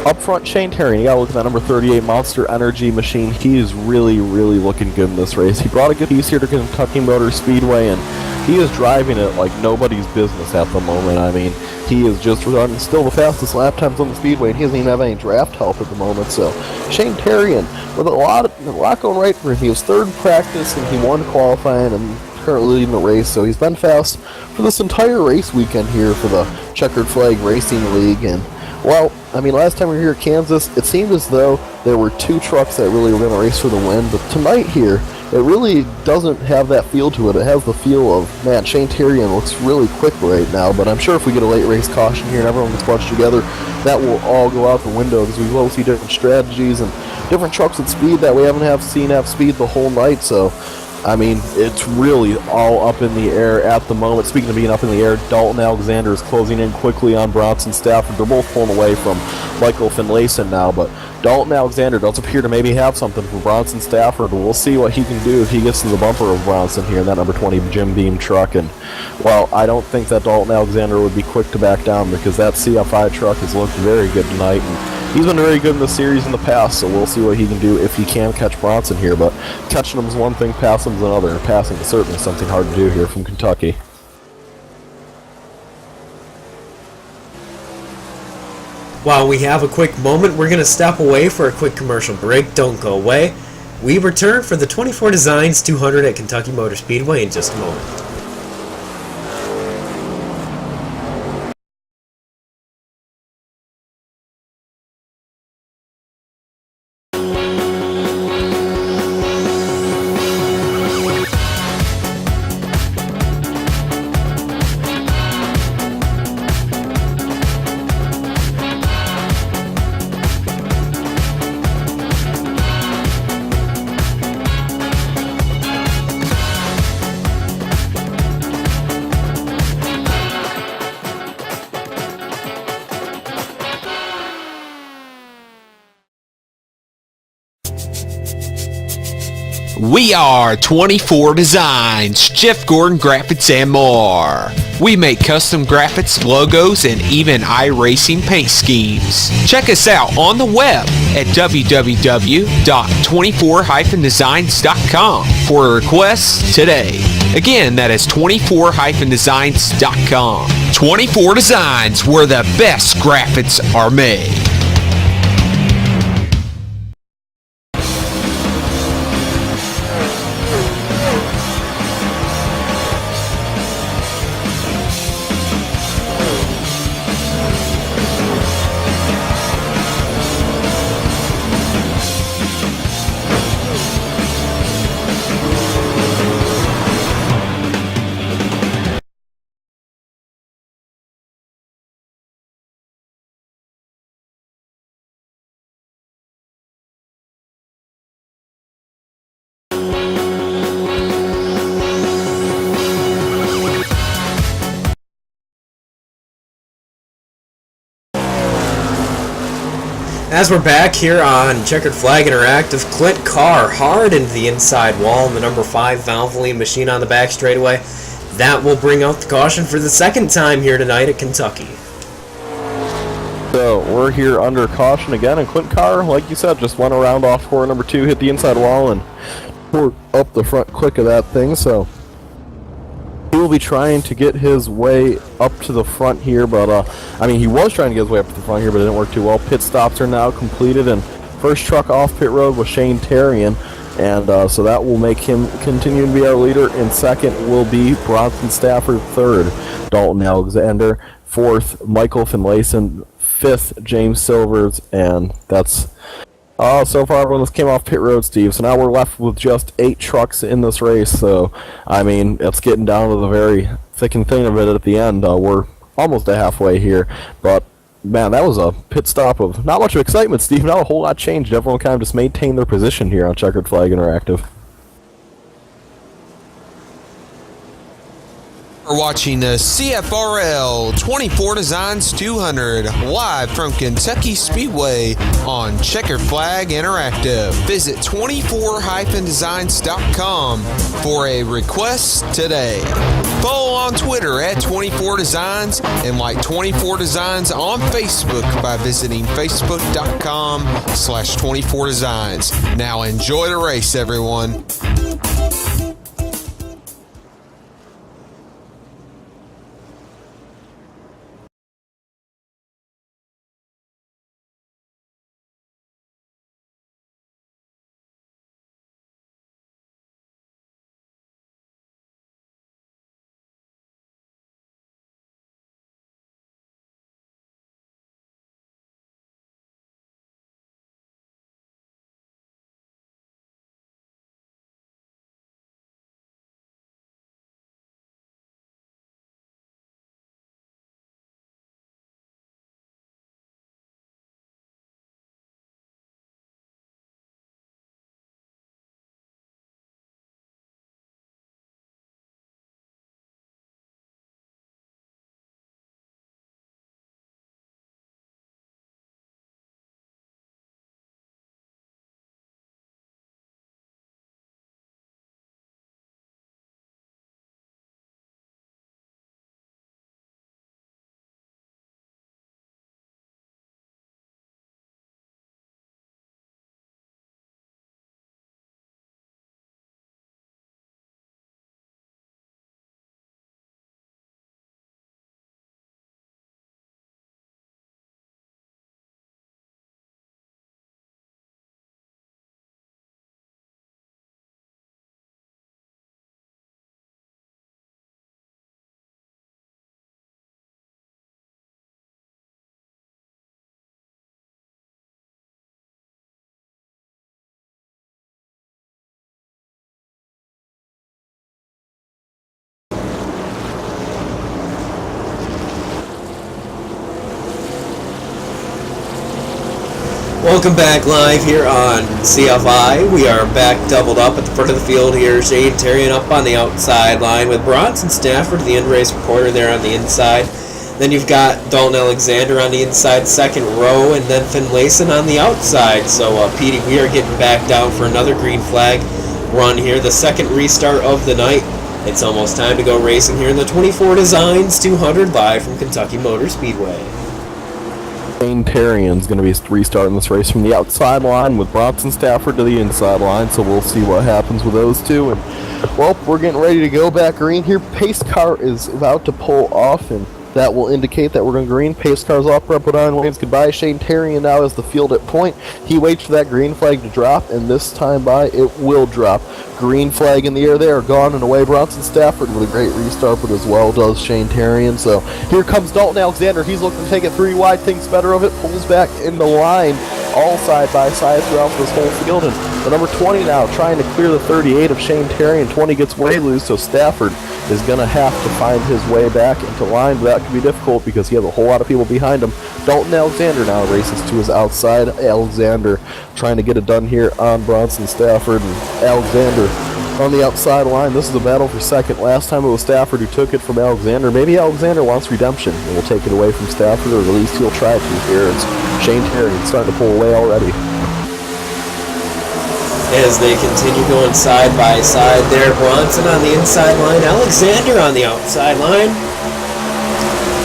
up front, Shane Terrian. You gotta look at that number 38 Monster Energy machine. He is really looking good in this race. He brought a good piece here to Kentucky Motor Speedway, and he is driving it like nobody's business at the moment. I mean, he is just running still the fastest lap times on the speedway, and he doesn't even have any draft help at the moment. So Shane Terrian with a lot going right for him. He was 3rd in practice, and he won qualifying and currently leading the race. So he's been fast for this entire race weekend here for the Checkered Flag Racing League. And well, I mean, last time we were here at Kansas, it seemed as though there were 2 trucks that really were going to race for the win. But tonight here, it really doesn't have that feel to it. It has the feel of, man, Shane Terrian looks really quick right now. But I'm sure if we get a late race caution here and everyone gets bunched together, that will all go out the window, because we will see different strategies and different trucks at speed that we haven't seen have speed the whole night. So I mean, it's really all up in the air at the moment. Speaking of being up in the air, Dalton Alexander is closing in quickly on Bronson Stafford. They're both pulling away from Michael Finlayson now, but Dalton Alexander does appear to maybe have something for Bronson Stafford. We'll see what he can do if he gets to the bumper of Bronson here in that number 20 Jim Beam truck. And, well, I don't think that Dalton Alexander would be quick to back down because that CFI truck has looked very good tonight. And he's been very good in the series in the past, so we'll see what he can do if he can catch Bronson here. But catching him is one thing, passing him is another, and passing is certainly something hard to do here from Kentucky. While we have a quick moment, we're going to step away for a quick commercial break. Don't go away. We return for the 24 Designs 200 at Kentucky Motor Speedway in just a moment. We are 24 Designs, Jeff Gordon Graphics and more. We make custom graphics, logos, and even iRacing paint schemes. Check us out on the web at www.24-designs.com for requests today. Again, that is 24-designs.com. 24 Designs, where the best graphics are made. As we're back here on Checkered Flag Interactive, Clint Carr hard into the inside wall in the number 5 Valvoline machine on the back straightaway. That will bring out the caution for the second time here tonight at Kentucky. So we're here under caution again, and Clint Carr, like you said, just went around off corner number 2, hit the inside wall, and tore up the front quick of that thing. So he will be trying to get his way up to the front here, but I mean, he was trying to get his way up to the front here, but it didn't work too well. Pit stops are now completed, and first truck off pit road was Shane Terrian, and so that will make him continue to be our leader. In second will be Bronson Stafford. Third, Dalton Alexander. Fourth, Michael Finlayson. Fifth, James Silvers, and that's so far everyone that's came off pit road, Steve. So now we're left with just 8 trucks in this race. So, I mean, it's getting down to the very thick and thin of it at the end. We're almost halfway here. But, man, that was a pit stop of not much of excitement, Steve. Not a whole lot changed. Everyone kind of just maintained their position here on Checkered Flag Interactive. We're watching the CFRL 24 Designs 200 live from Kentucky Speedway on Checkered Flag Interactive. Visit 24-designs.com for a request today. Follow on Twitter at 24 Designs and like 24 Designs on Facebook by visiting facebook.com/24 Designs. Now enjoy the race, everyone. Welcome back live here on CFI. We are back doubled up at the front of the field here. Shane Terrian up on the outside line with Bronson Stafford, the end race reporter, there on the inside. Then you've got Dalton Alexander on the inside, second row, and then Finlayson on the outside. So, Petey, we are getting back down for another green flag run here, the second restart of the night. It's almost time to go racing here in the 24 Designs 200 live from Kentucky Motor Speedway. Shane Terrian's going to be restarting this race from the outside line with Bronson Stafford to the inside line, so we'll see what happens with those two. And, well, we're getting ready to go back green here. Pace car is about to pull off, and that will indicate that we're going green. Pace car's off, Rep Rhode Island waves goodbye. Shane Terrian now is the field at point. He waits for that green flag to drop, and this time by, it will drop. Green flag in the air there, gone and away. Bronson Stafford with a great restart, but as well does Shane Terrian. So here comes Dalton Alexander. He's looking to take it 3 wide, thinks better of it, pulls back in the line, all side by side throughout this whole field. And the number 20 now trying to clear the 38 of Shane Terrian. 20 gets way loose, so Stafford is going to have to find his way back into line, but that could be difficult because he has a whole lot of people behind him. Dalton Alexander now races to his outside. Alexander trying to get it done here on Bronson Stafford, and Alexander on the outside line. This is a battle for second. Last time it was Stafford who took it from Alexander. Maybe Alexander wants redemption and will take it away from Stafford, or at least he'll try to here. It's Shane Terrian starting to pull away already. As they continue going side by side there, Bronson on the inside line, Alexander on the outside line.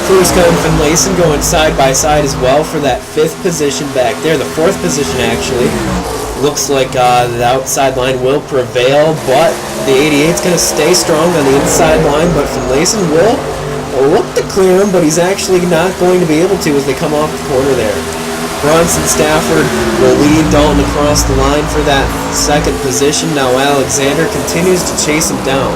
Kruska and Finlayson going side by side as well for that 5th position back there, the 4th position actually. Looks like the outside line will prevail, but the 88's going to stay strong on the inside line, but Finlayson will look to clear him, but he's actually not going to be able to as they come off the corner there. Bronson Stafford will lead Dalton across the line for that 2nd position. Now Alexander continues to chase him down.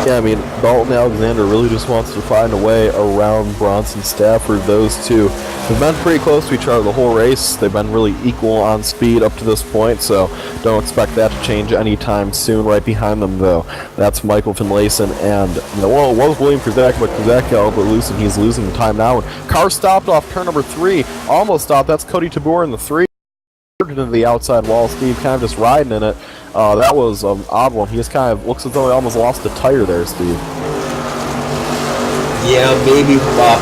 Yeah, I mean, Dalton Alexander really just wants to find a way around Bronson Stafford. Those two have been pretty close to each other the whole race. They've been really equal on speed up to this point, so don't expect that to change anytime soon. Right behind them, though, that's Michael Finlayson, and, well, it was William Kruzak, but Kruzak got a little bit loose, and he's losing the time now. And car stopped off turn number 3, almost stopped. That's Cody Tabor in the 3. Into the outside wall, Steve kind of just riding in it. That was an odd one. He just kind of looks as though he almost lost a tire there, Steve. Yeah, maybe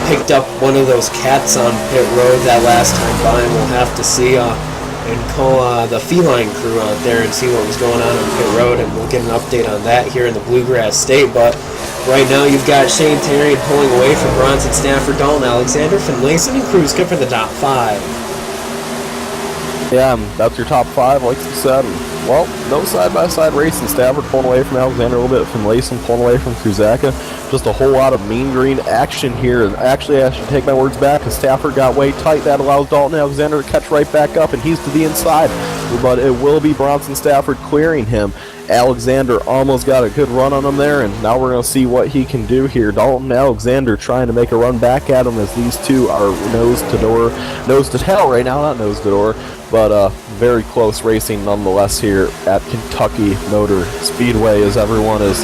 picked up one of those cats on pit road that last time by, and we'll have to see and call the feline crew out there and see what was going on pit road, and we'll get an update on that here in the Bluegrass State. But right now you've got Shane Terrian pulling away from Bronson Stafford, Dalton Alexander, Finlayson, and Kruska for the top 5. Yeah, that's your top 5, like you said. Well, no side-by-side racing. Stafford pulling away from Alexander a little bit, Finlayson pulling away from Kruzaka. Just a whole lot of mean green action here. And actually, I should take my words back, because Stafford got way tight. That allows Dalton Alexander to catch right back up, and he's to the inside. But it will be Bronson Stafford clearing him. Alexander almost got a good run on him there, and now we're going to see what he can do here. Dalton Alexander trying to make a run back at him as these two are nose to tail right now, not nose to door, but very close racing nonetheless here at Kentucky Motor Speedway, as everyone is,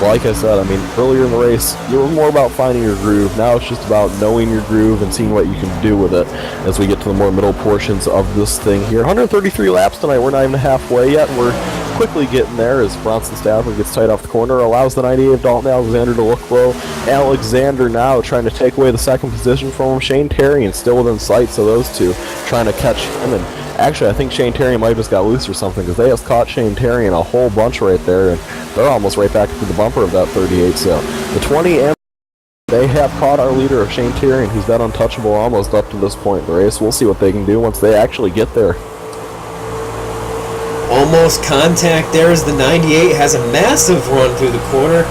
like I said, I mean, earlier in the race, it was more about finding your groove. Now it's just about knowing your groove and seeing what you can do with it as we get to the more middle portions of this thing here. 133 laps tonight. We're not even halfway yet. We're quickly getting there as Bronson Stafford gets tight off the corner, allows the 98 of Dalton Alexander to look low. Alexander now trying to take away the 2nd position from him. Shane Terrian still within sight, so those two trying to catch him. And actually, I think Shane Terrian might have just got loose or something, because they have caught Shane Terrian a whole bunch right there, and they're almost right back into the bumper of that 38. So the 20 and they have caught our leader of Shane Terrian, who's been untouchable almost up to this point in the race. We'll see what they can do once they actually get there. Almost contact there as the 98 has a massive run through the corner.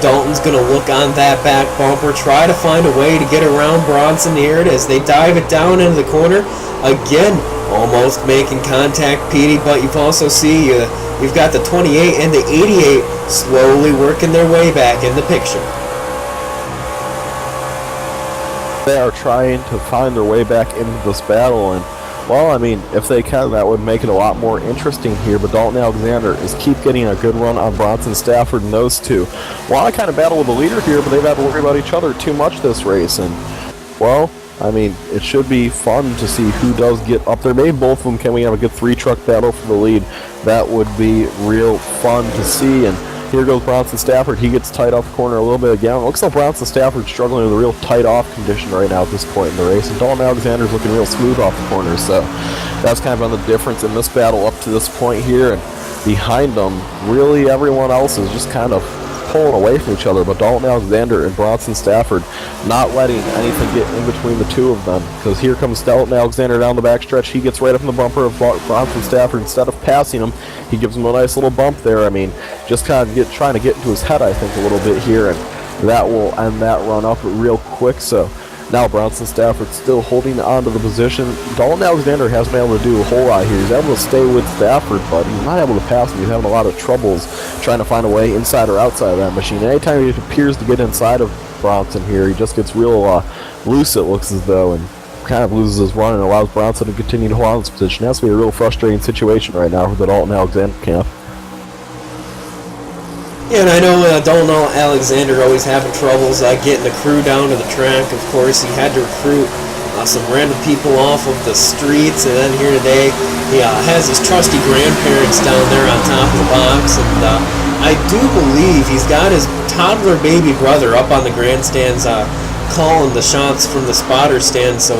Dalton's going to look on that back bumper, try to find a way to get around Bronson here as they dive it down into the corner. Again, almost making contact, Petey, but you've also see you've got the 28 and the 88 slowly working their way back in the picture. They are trying to find their way back into this battle, and well, I mean, if they can, that would make it a lot more interesting here, but Dalton Alexander is keep getting a good run on Bronson Stafford and those two. Well, I kind of battle with the leader here, but they've had to worry about each other too much this race, and, well, I mean, it should be fun to see who does get up there. Maybe both of them, can we have a good 3-truck battle for the lead? That would be real fun to see. And here goes Bronson Stafford. He gets tight off the corner a little bit again. It looks like Bronson Stafford's struggling with a real tight off condition right now at this point in the race. And Dalton Alexander's looking real smooth off the corner. So that's kind of been the difference in this battle up to this point here. And behind them, really everyone else is just kind of pulling away from each other, but Dalton Alexander and Bronson Stafford not letting anything get in between the two of them, because here comes Dalton Alexander down the backstretch. He gets right up in the bumper of Bronson Stafford. Instead of passing him, he gives him a nice little bump there. I mean, just kind of trying to get into his head, I think, a little bit here, and that will end that run up real quick. So now Bronson Stafford still holding on to the position. Dalton Alexander hasn't been able to do a whole lot here. He's able to stay with Stafford, but he's not able to pass him. He's having a lot of troubles trying to find a way inside or outside of that machine. Anytime he appears to get inside of Bronson here, he just gets real loose, it looks as though, and kind of loses his run and allows Bronson to continue to hold on to this position. That's going to be a real frustrating situation right now for the Dalton Alexander camp. Yeah, and I know Dalton Alexander always having troubles getting the crew down to the track. Of course, he had to recruit some random people off of the streets, and then here today he has his trusty grandparents down there on top of the box, and I do believe he's got his toddler baby brother up on the grandstands calling the shots from the spotter stand. So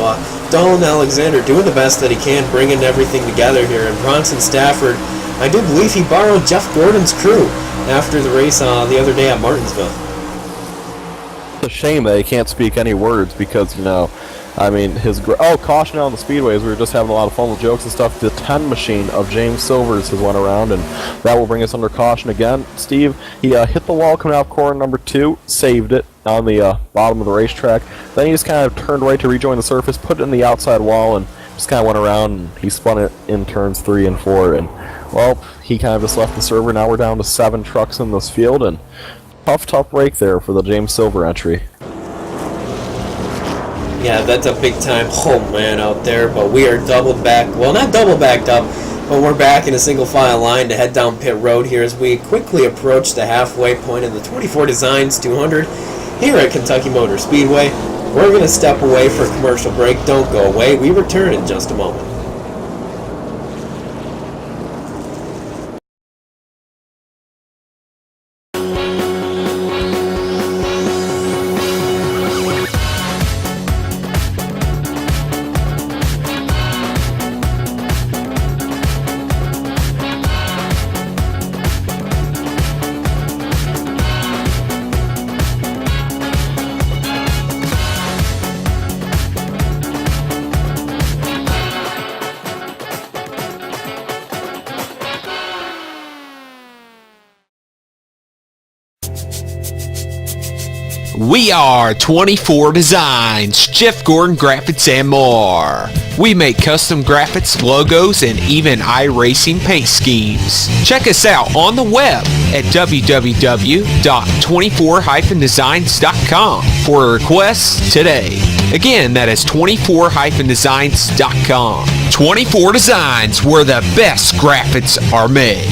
Dalton Alexander doing the best that he can, bringing everything together here, and Bronson Stafford, I do believe he borrowed Jeff Gordon's crew after the race the other day at Martinsville. It's a shame that he can't speak any words because, you know, I mean, caution out on the speedways. We were just having a lot of fun with jokes and stuff. The 10 machine of James Silvers has went around, and that will bring us under caution again. Steve, he hit the wall coming out corner number 2, saved it on the bottom of the racetrack. Then he just kind of turned right to rejoin the surface, put it in the outside wall, and just kind of went around, and he spun it in turns 3 and 4, and well, he kind of just left the server. Now we're down to 7 trucks in this field, and tough break there for the James Silver entry. Yeah, that's a big time home man out there, but we are doubled back. Well, not double backed up, but we're back in a single file line to head down pit road here as we quickly approach the halfway point of the 24 Designs 200 here at Kentucky Motor Speedway. We're going to step away for a commercial break. Don't go away. We return in just a moment. We are 24 Designs, Jeff Gordon Graphics, and more. We make custom graphics, logos, and even iRacing paint schemes. Check us out on the web at www.24-designs.com for requests today. Again, that is 24-designs.com. 24 Designs, where the best graphics are made.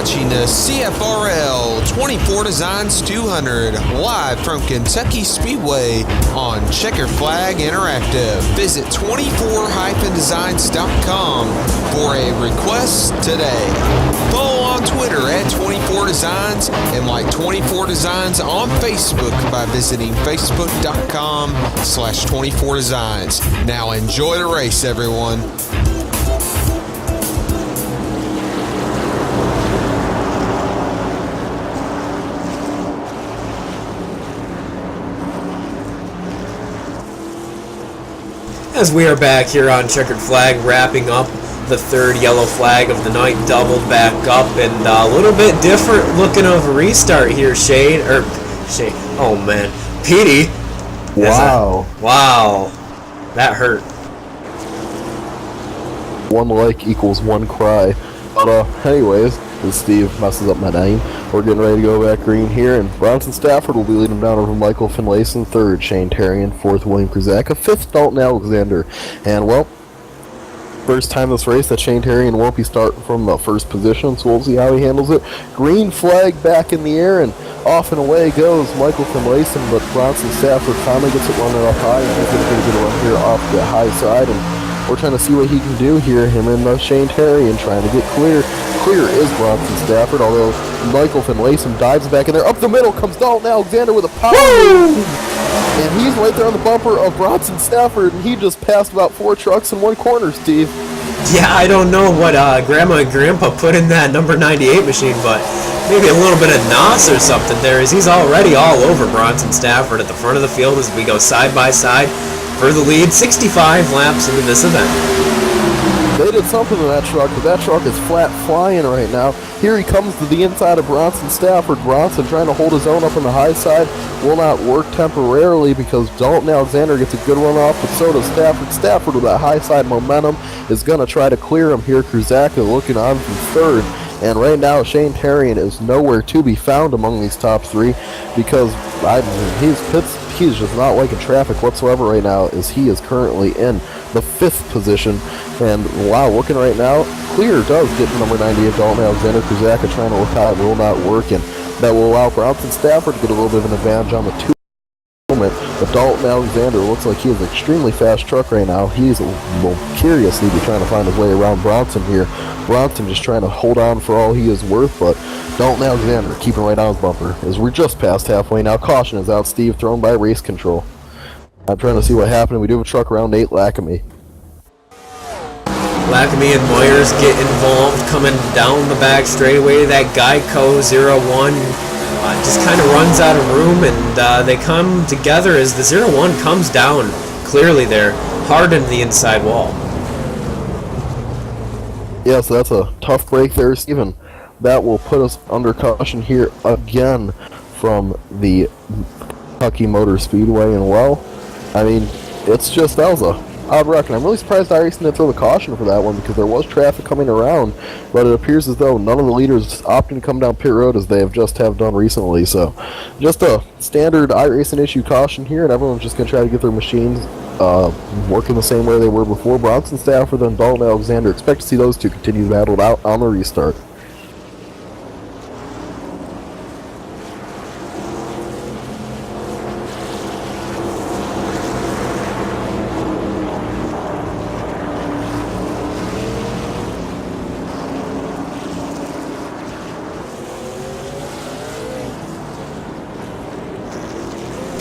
watching the CFRL 24 Designs 200 live from Kentucky Speedway on Checkered Flag Interactive. Visit 24-designs.com for a request today. Follow on Twitter at 24 Designs and like 24 Designs on Facebook by visiting facebook.com/24 Designs. Now enjoy the race, everyone. As we are back here on Checkered Flag, wrapping up the third yellow flag of the night, doubled back up, and a little bit different looking of a restart here, Shane. Oh man, Petey. Wow. Wow. That hurt. One like equals one cry. But anyways, as Steve messes up my name, we're getting ready to go back green here, and Bronson Stafford will be leading down over Michael Finlayson, third Shane Terrian, fourth William Kruzaka, fifth Dalton Alexander. And well, first time this race that Shane Terrian won't be starting from the first position, so we'll see how he handles it. Green flag back in the air, and off and away goes Michael Finlayson, but Bronson Stafford finally gets it running up high, and he's going to get a run here off the high side, and we're trying to see what he can do here. Him and Shane Terrian trying to get clear. Clear is Bronson Stafford, although Michael Finlayson dives back in there. Up the middle comes Dalton Alexander with a power move. And he's right there on the bumper of Bronson Stafford, and he just passed about 4 trucks in one corner, Steve. Yeah, I don't know what Grandma and Grandpa put in that number 98 machine, but maybe a little bit of NOS or something there, as he's already all over Bronson Stafford at the front of the field as we go side by side for the lead. 65 laps into this event. They did something to that truck, but that truck is flat flying right now. Here he comes to the inside of Bronson Stafford. Bronson trying to hold his own up on the high side. Will not work temporarily because Dalton Alexander gets a good run off, but so does Stafford. Stafford with that high side momentum is going to try to clear him here. Kruzaka looking on from third. And right now, Shane Terrian is nowhere to be found among these top 3 because he's just not liking traffic whatsoever right now, as he is currently in the 5th position. And wow, looking right now, clear does get to number 98, Dalton Alexander. Kruzaka trying to look out, will not work, and that will allow Bronson Stafford to get a little bit of an advantage on the 2 moment. But Dalton Alexander looks like he is an extremely fast truck right now. He's will curiously be trying to find his way around Bronson here. Bronson just trying to hold on for all he is worth, but Dalton Alexander keeping right on his bumper as we're just past halfway now. Caution is out, Steve, thrown by race control. I'm trying to see what happened. We do have a truck around Nate Lackamy. Lackamy and Moyers get involved coming down the back straightaway. That Geico 01 just kind of runs out of room, and they come together as the 01 comes down clearly there, hard into the inside wall. Yeah, so that's a tough break there, Steven. That will put us under caution here again from the Kentucky Motor Speedway, and well, I mean, it's just, that was a odd wreck, and I'm really surprised iRacing didn't throw the caution for that one because there was traffic coming around, but it appears as though none of the leaders opting to come down pit road as they have done recently. So just a standard iRacing issue caution here, and everyone's just going to try to get their machines working the same way they were before. Bronson Stafford and Dalton Alexander, expect to see those two continue to battle it out on the restart.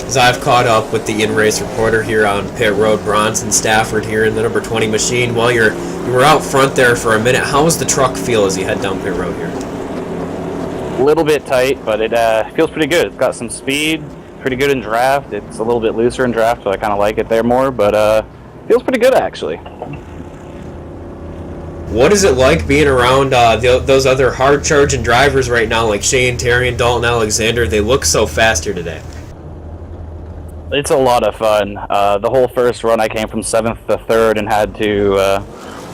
As I've caught up with the in-race reporter here on pit road, Bronson Stafford here in the number 20 machine. While you were out front there for a minute, how does the truck feel as you head down pit road here? A little bit tight, but it feels pretty good. It's got some speed, pretty good in draft. It's a little bit looser in draft, so I kind of like it there more, but feels pretty good actually. What is it like being around those other hard-charging drivers right now, like Shane Terrian, Dalton Alexander? They look so fast here today. It's a lot of fun. The whole first run I came from 7th to 3rd and had to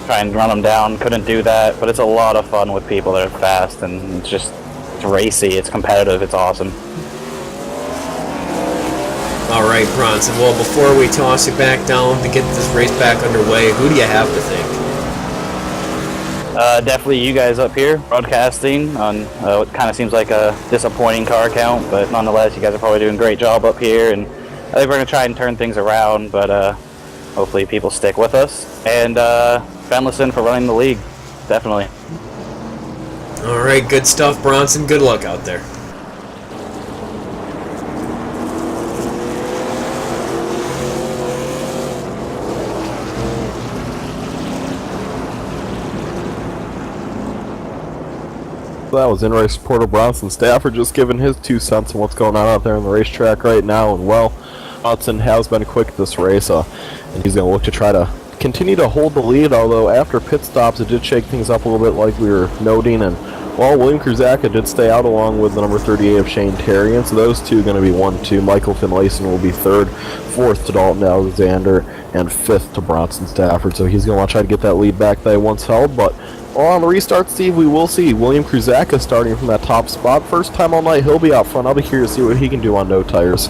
try and run them down. Couldn't do that, but it's a lot of fun with people that are fast, and it's racy, it's competitive, it's awesome. All right, Bronson. Well, before we toss you back down to get this race back underway, who do you have to thank? Definitely you guys up here broadcasting on what kind of seems like a disappointing car count, but nonetheless, you guys are probably doing a great job up here, and I think we're going to try and turn things around, but hopefully people stick with us. And Fenlison for running the league, definitely. All right, good stuff, Bronson. Good luck out there. That was in-race reporter Bronson Stafford just giving his 2 cents on what's going on out there on the racetrack right now. And well, Bronson has been quick this race, and he's going to look to try to continue to hold the lead, although after pit stops it did shake things up a little bit like we were noting. And well, William Kruzaka did stay out along with the number 38 of Shane Terrian, so those two are going to be 1-2. Michael Finlayson will be 3rd, 4th to Dalton Alexander, and 5th to Bronson Stafford. So he's going to want to try to get that lead back that he once held, but on the restart, Steve, we will see William Kruzaka starting from that top spot. First time all night, he'll be out front. I'll be curious to see what he can do on no tires.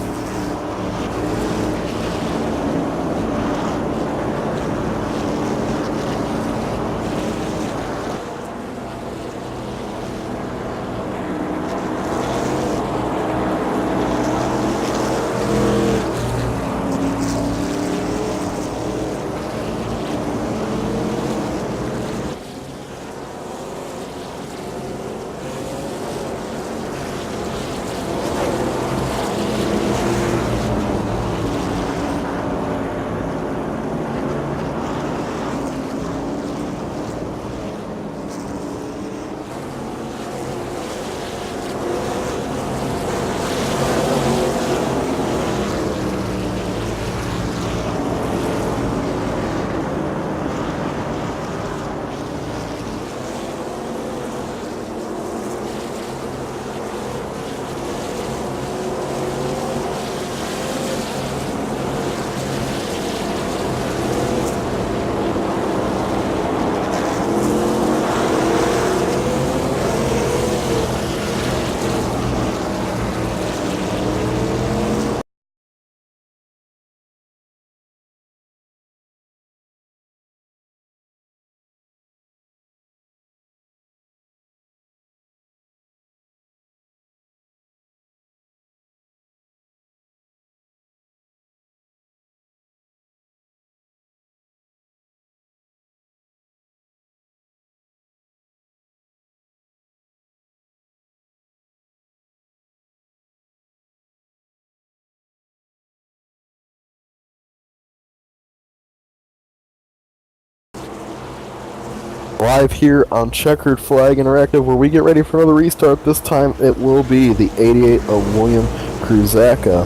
Live here on Checkered Flag Interactive, where we get ready for another restart. This time it will be the 88 of William Kruzaka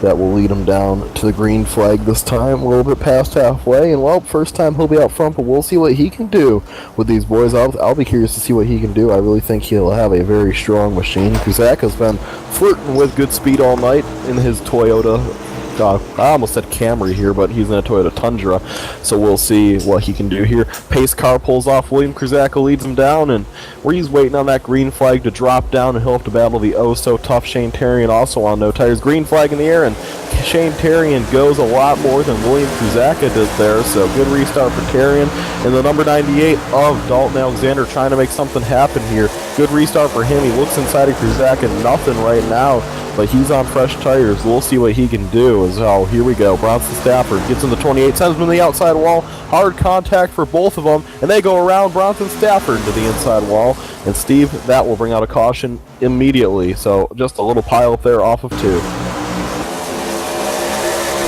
that will lead him down to the green flag this time, a little bit past halfway. And well, first time he'll be out front, but we'll see what he can do with these boys. I'll be curious to see what he can do. I really think he'll have a very strong machine. Kruzaka's been flirting with good speed all night in his Toyota. I almost said Camry here, but he's in a Toyota Tundra, so we'll see what he can do here. Pace car pulls off. William Kruzaka leads him down, and he's waiting on that green flag to drop down, and he'll have to battle the oh-so-tough Shane Terrian also on no tires. Green flag in the air, and Shane Terrian goes a lot more than William Kruzaka did there, so good restart for Terrian. And the number 98 of Dalton Alexander trying to make something happen here. Good restart for him. He looks inside of Kruzaka, nothing right now, but he's on fresh tires. We'll see what he can do as well. Here we go. Bronson Stafford gets in the 28, sends him to the outside wall. Hard contact for both of them, and they go around Bronson Stafford to the inside wall. And Steve, that will bring out a caution immediately. So just a little pile up there off of 2.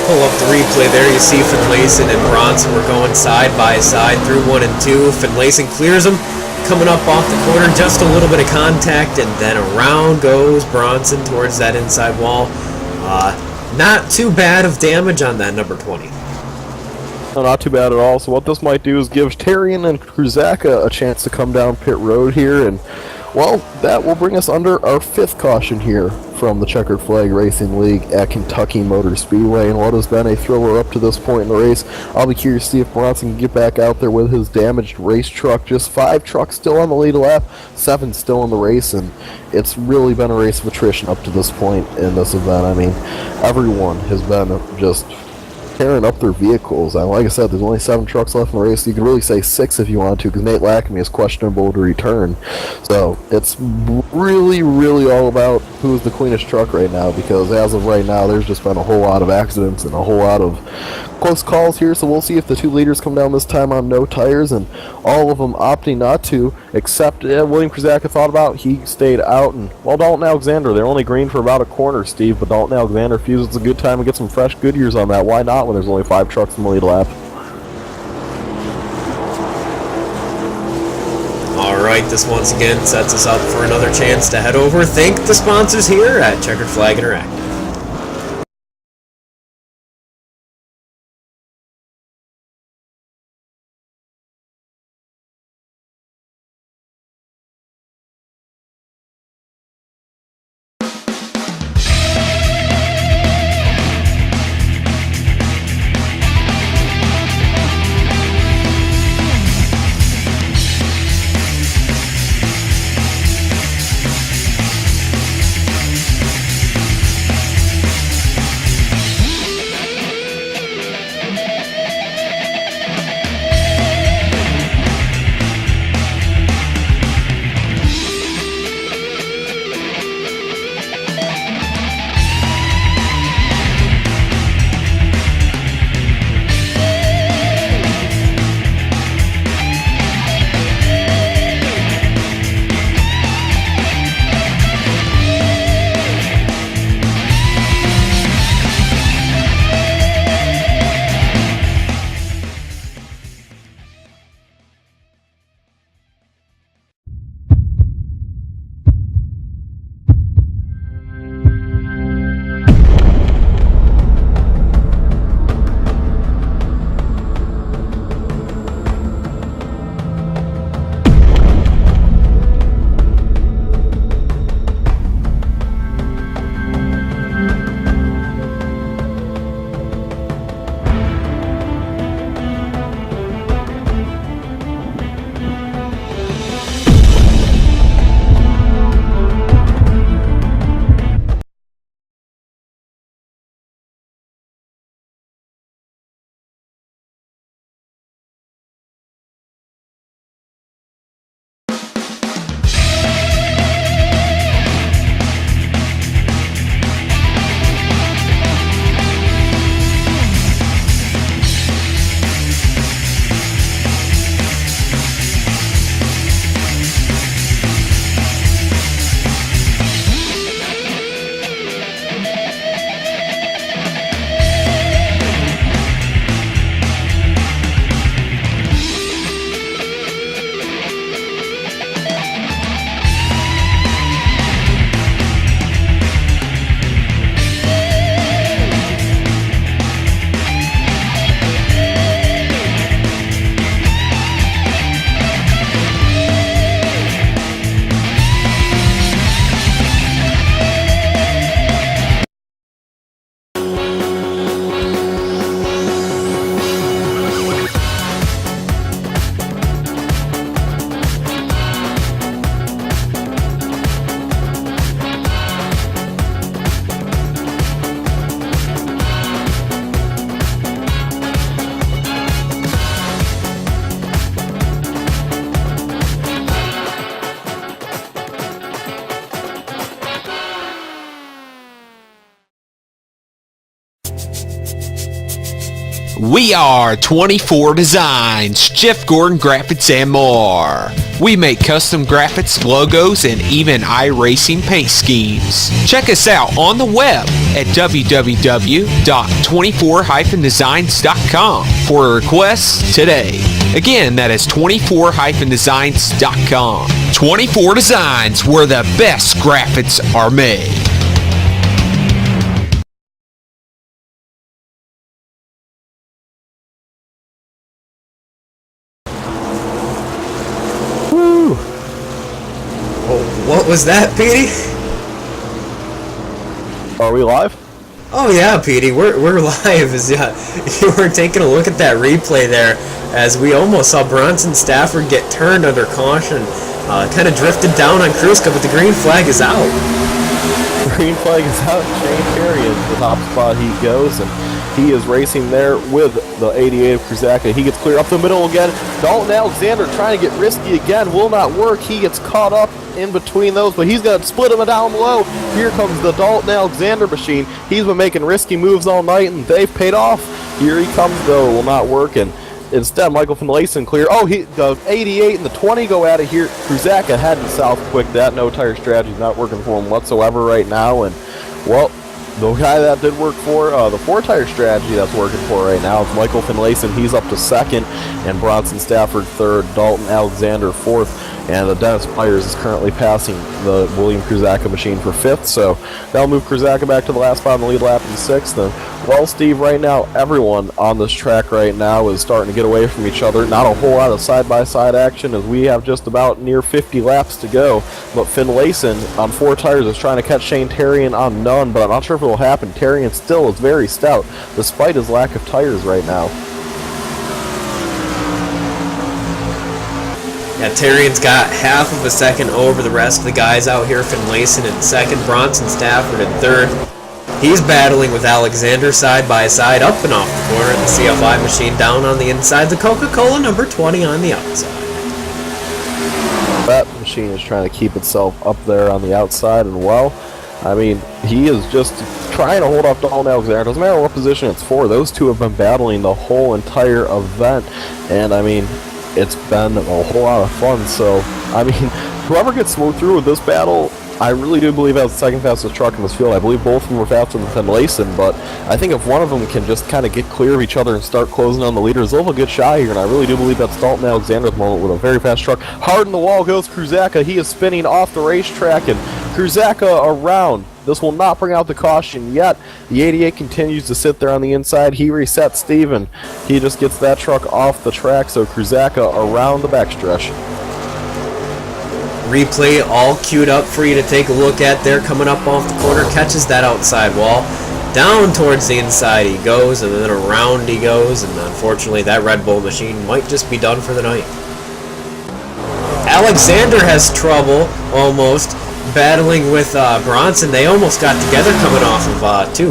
Pull up the replay there. You see Finlayson and Bronson were going side by side through 1 and 2. Finlayson clears him. Coming up off the corner, just a little bit of contact, and then around goes Bronson towards that inside wall. Not too bad of damage on that number 20. No, not too bad at all. So what this might do is give Terrian and Kruzaka a chance to come down pit road here, and well, that will bring us under our 5th caution here from the Checkered Flag Racing League at Kentucky Motor Speedway. And what has been a thriller up to this point in the race. I'll be curious to see if Bronson can get back out there with his damaged race truck. Just 5 trucks still on the lead lap, 7 still in the race, and it's really been a race of attrition up to this point in this event. I mean, everyone has been just tearing up their vehicles. And like I said, there's only 7 trucks left in the race. You can really say 6 if you want to, because Nate Lackamy is questionable to return. So it's really, really all about who's the cleanest truck right now, because as of right now, there's just been a whole lot of accidents and a whole lot of close calls here. So we'll see if the 2 leaders come down this time on no tires, and all of them opting not to, except William Kruzak thought about. He stayed out, and well, Dalton Alexander, they're only green for about a corner, Steve, but Dalton Alexander feels it's a good time to get some fresh Goodyears on that. Why not when there's only 5 trucks in the lead lap? Alright, this once again sets us up for another chance to head over. Thank the sponsors here at Checkered Flag Interactive. We are 24 Designs, Jeff Gordon Graphics and more. We make custom graphics, logos, and even iRacing paint schemes. Check us out on the web at www.24-designs.com for requests today. Again, that is 24-designs.com. 24 Designs, where the best graphics are made. What was that, Petey? Are we live? Oh yeah, Petey, we're live. You were taking a look at that replay there, as we almost saw Bronson Stafford get turned under caution, kind of drifted down on Kruska, but the green flag is out. Green flag is out. Shane Perry is the top spot he goes, and He is racing there with the 88 of Kruzaka. He gets clear up the middle again. Dalton Alexander trying to get risky again. Will not work. He gets caught up in between those, but he's going to split him down below. Here comes the Dalton Alexander machine. He's been making risky moves all night, and they've paid off. Here he comes, though. Will not work, and instead, Michael Finlayson clear. Oh, the 88 and the 20 go at it here. Kruzaka heading south quick. That no tire strategy is not working for him whatsoever right now, and, well, the guy that did work for the 4-tire strategy that's working for right now is Michael Finlayson. He's up to second, and Bronson Stafford third, Dalton Alexander fourth, and the Dennis Myers is currently passing the William Kruzaka machine for fifth. So that'll move Kruzaka back to the last spot in the lead lap in sixth. And well, Steve, right now everyone on this track right now is starting to get away from each other. Not a whole lot of side-by-side action as we have just about near 50 laps to go. But Finlayson on 4 tires is trying to catch Shane Terrian on none, but I'm not sure if it will happen. Terrian still is very stout despite his lack of tires right now. Yeah, Terrian's got half of a second over the rest of the guys out here. Finlayson in second, Bronson Stafford in third. He's battling with Alexander side by side, up and off the corner. The CFI machine down on the inside. The Coca-Cola number 20 on the outside. That machine is trying to keep itself up there on the outside, and well, I mean, he is just trying to hold off Dalton Alexander. Doesn't matter what position it's for. Those two have been battling the whole entire event, and I mean, it's been a whole lot of fun. So, I mean, whoever gets smooth through with this battle, I really do believe has the second fastest truck in this field. I believe both of them were faster than Finlayson, but I think if one of them can just kind of get clear of each other and start closing on the leaders, they'll have a good shot here, and I really do believe that's Dalton Alexander at the moment with a very fast truck. Hard in the wall goes Kruzaka. He is spinning off the racetrack, and Kruzaka around. This will not bring out the caution yet. The 88 continues to sit there on the inside. He resets Steven. He just gets that truck off the track, so Kruzaka around the backstretch. Replay all queued up for you to take a look at there. Coming up off the corner, catches that outside wall. Down towards the inside he goes, and then around he goes, and unfortunately that Red Bull machine might just be done for the night. Alexander has trouble, almost, battling with Bronson. They almost got together coming off of 2.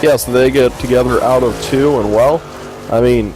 Yes, they get together out of 2, and well, I mean,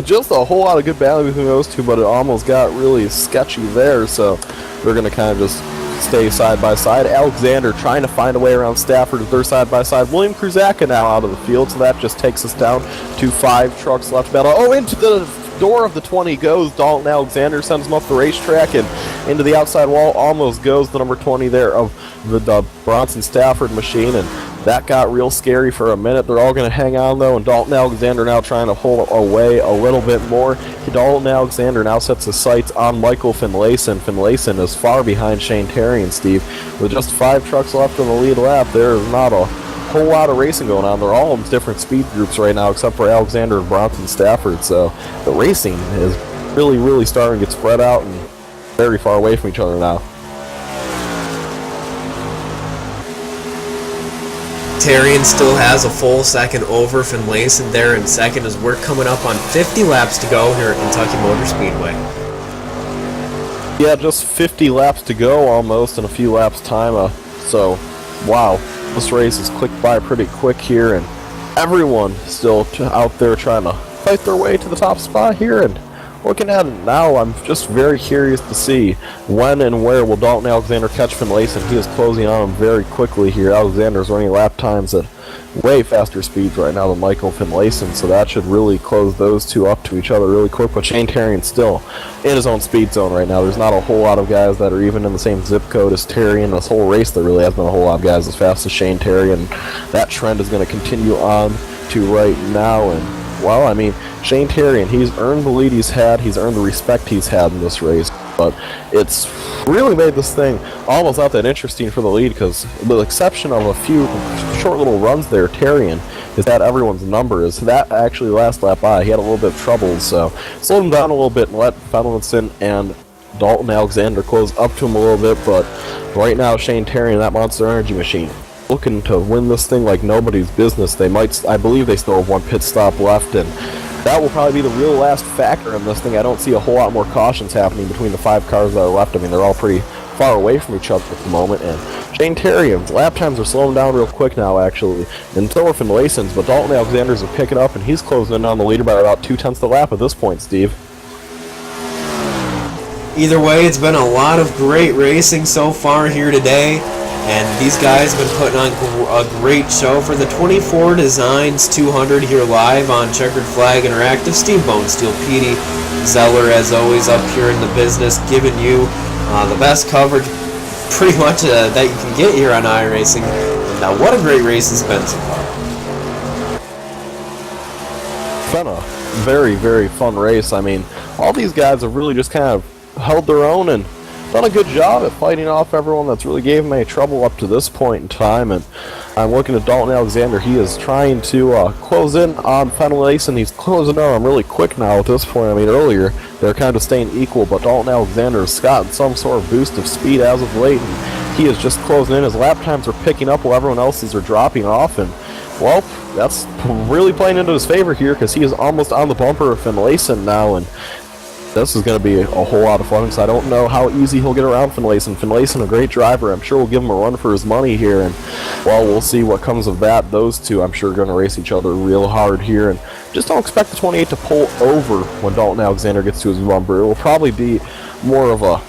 just a whole lot of good battling between those two, but it almost got really sketchy there, so they're going to kind of just stay side by side. Alexander trying to find a way around Stafford with their side by side. William Kruzaka now out of the field, so that just takes us down to 5 trucks left to battle. Oh, into the door of the 20 goes Dalton Alexander, sends him off the racetrack, and into the outside wall almost goes the number 20 there of the Bronson Stafford machine, and that got real scary for a minute. They're all going to hang on, though, and Dalton Alexander now trying to hold away a little bit more. Dalton Alexander now sets his sights on Michael Finlayson. Finlayson is far behind Shane Terrian, Steve. With just 5 trucks left in the lead lap, there is not a whole lot of racing going on. They're all in different speed groups right now, except for Alexander and Bronson Stafford, so the racing is really, really starting to get spread out and very far away from each other now. Terrian still has a full second over Finlayson there in second as we're coming up on 50 laps to go here at Kentucky Motor Speedway. Yeah, just 50 laps to go almost in a few laps time, so wow, this race is clicked by pretty quick here, and everyone still out there trying to fight their way to the top spot here, and looking at it now, I'm just very curious to see when and where will Dalton Alexander catch Finlayson. He is closing on him very quickly here. Alexander's running lap times at way faster speeds right now than Michael Finlayson, so that should really close those two up to each other really quick. But Shane Terrian still in his own speed zone right now. There's not a whole lot of guys that are even in the same zip code as Terrian. This whole race, there really has been a whole lot of guys as fast as Shane Terrian. That trend is going to continue on to right now, and well, I mean, Shane Terrian, he's earned the lead he's had, he's earned the respect he's had in this race, but it's really made this thing almost not that interesting for the lead, because with the exception of a few short little runs there, Terrian is that everyone's number. Is that actually last lap by, he had a little bit of trouble, so slowed him down a little bit and let Finlayson and Dalton Alexander close up to him a little bit, but right now Shane Terrian, that Monster Energy machine, looking to win this thing like nobody's business. They might, I believe they still have 1 pit stop left, and that will probably be the real last factor in this thing. I don't see a whole lot more cautions happening between the 5 cars that are left. I mean, they're all pretty far away from each other at the moment, and Shane Terrian's lap times are slowing down real quick now, actually, and so are Finlayson's, but Dalton Alexander's are picking up, and he's closing in on the leader by about 2/10 the lap at this point, Steve. Either way, it's been a lot of great racing so far here today, and these guys have been putting on a great show for the 24 Designs 200 here live on Checkered Flag Interactive. Steve Bonesteel, Petey Zeller, as always, up here in the business, giving you the best coverage pretty much that you can get here on iRacing. And what a great race it's been so far. It's been a very, very fun race. I mean, all these guys have really just kind of held their own and done a good job at fighting off everyone that's really gave me trouble up to this point in time. And I'm looking at Dalton Alexander. He is trying to close in on Finlayson. He's closing in on him really quick now at this point. I mean, earlier they're kind of staying equal, but Dalton Alexander has gotten some sort of boost of speed as of late, and he is just closing in. His lap times are picking up while everyone else's are dropping off, and well, that's really playing into his favor here because he is almost on the bumper of Finlayson now, and this is going to be a whole lot of fun because I don't know how easy he'll get around Finlayson. Finlayson, a great driver. I'm sure we'll give him a run for his money here, and well, we'll see what comes of that. Those two, I'm sure, are going to race each other real hard here, and just don't expect the 28 to pull over when Dalton Alexander gets to his bumper. It will probably be more of a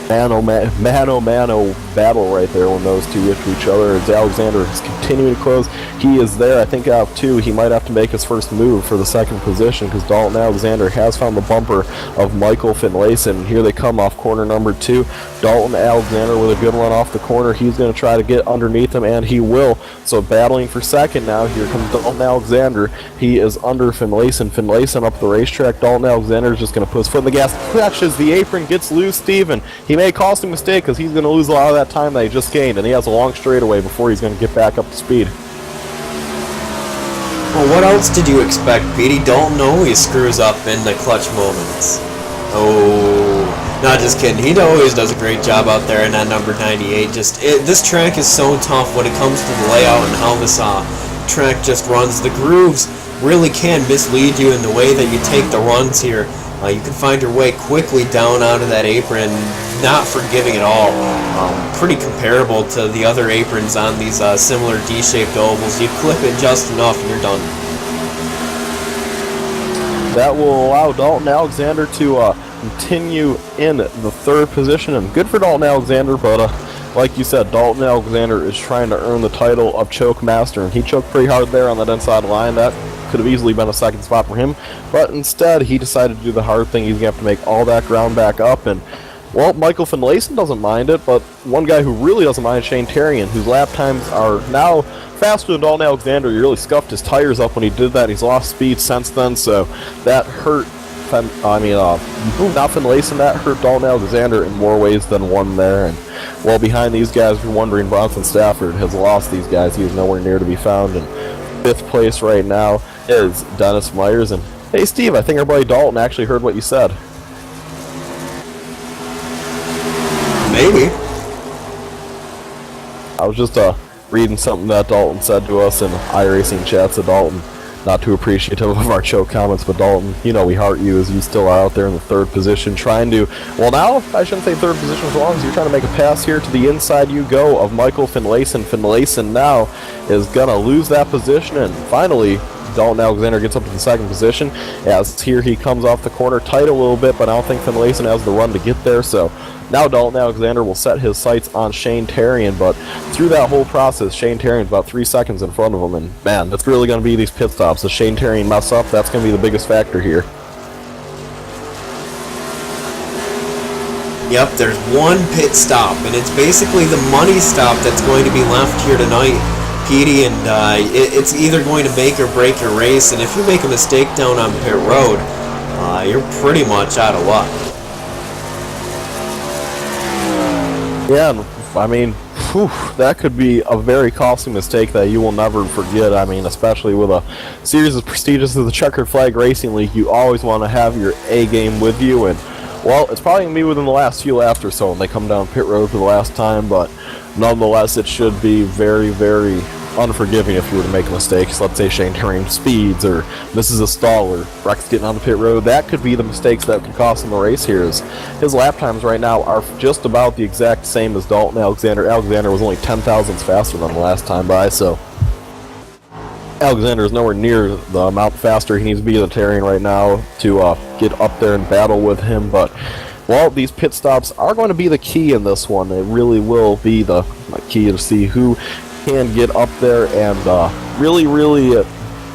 mano battle right there when those two get to each other. As Alexander is continuing to close, he is there. I think out of two, he might have to make his first move for the second position because Dalton Alexander has found the bumper of Michael Finlayson. Here they come off corner number 2. Dalton Alexander with a good run off the corner. He's going to try to get underneath him, and he will. So battling for second now. Here comes Dalton Alexander. He is under Finlayson. Finlayson up the racetrack. Dalton Alexander is just going to put his foot in the gas, clutches the apron, gets loose, Steven. He may cost him a mistake because he's going to lose a lot of that time that he just gained, and he has a long straightaway before he's going to get back up to speed. Well, what else did you expect, Petey? Dalton always screws up in the clutch moments. Oh, not just kidding. He always does a great job out there in that number 98. This track is so tough when it comes to the layout and how this track just runs. The grooves really can mislead you in the way that you take the runs here. You can find your way quickly down onto that apron, not forgiving at all. Pretty comparable to the other aprons on these similar D-shaped ovals. You clip it just enough and you're done. That will allow Dalton Alexander to continue in the third position, and good for Dalton Alexander, but like you said, Dalton Alexander is trying to earn the title of Choke Master, and he choked pretty hard there on that inside line. That could have easily been a second spot for him, but instead he decided to do the hard thing. He's going to have to make all that ground back up, and well, Michael Finlayson doesn't mind it, but one guy who really doesn't mind is Shane Terrian, whose lap times are now faster than Dalton Alexander. He really scuffed his tires up when he did that. He's lost speed since then, so that hurt. Not Finlayson, that hurt Dalton Alexander in more ways than one there. And well, behind these guys, if you're wondering, Bronson Stafford has lost these guys. He is nowhere near to be found. In fifth place right now is Dennis Myers. And hey, Steve, I think our buddy Dalton actually heard what you said. Maybe. I was just reading something that Dalton said to us in iRacing chats. Of Dalton, not too appreciative of our choke comments, but Dalton, you know we heart you as you still are out there in the third position trying to, well now, I shouldn't say third position as long as you're trying to make a pass here to the inside you go of Michael Finlayson. Finlayson now is going to lose that position, and finally Dalton Alexander gets up to the second position as here he comes off the corner tight a little bit, but I don't think Finlayson has the run to get there, so now Dalton Alexander will set his sights on Shane Terrian, but through that whole process, Shane Terrian's about 3 seconds in front of him, and man, that's really going to be these pit stops. If Shane Terrian mess up, that's going to be the biggest factor here. Yep, there's one pit stop, and it's basically the money stop that's going to be left here tonight, Petey, and it's either going to make or break your race, and if you make a mistake down on pit road, you're pretty much out of luck. Yeah, I mean, that could be a very costly mistake that you will never forget. I mean, especially with a series as prestigious as the Checkered Flag Racing League, you always want to have your A game with you, and well, it's probably going to be within the last few laps or so when they come down pit road for the last time, but nonetheless, it should be very, very unforgiving if you were to make a mistake. So let's say Shane Turner speeds or misses a stall or Rex getting on the pit road. That could be the mistakes that could cost him the race here. His lap times right now are just about the exact same as Dalton Alexander. Alexander was only 10 thousandths faster than the last time by, so Alexander is nowhere near the amount faster he needs to be than Terrien right now to get up there and battle with him. But, well, these pit stops are going to be the key in this one. It really will be the key to see who can get up there and really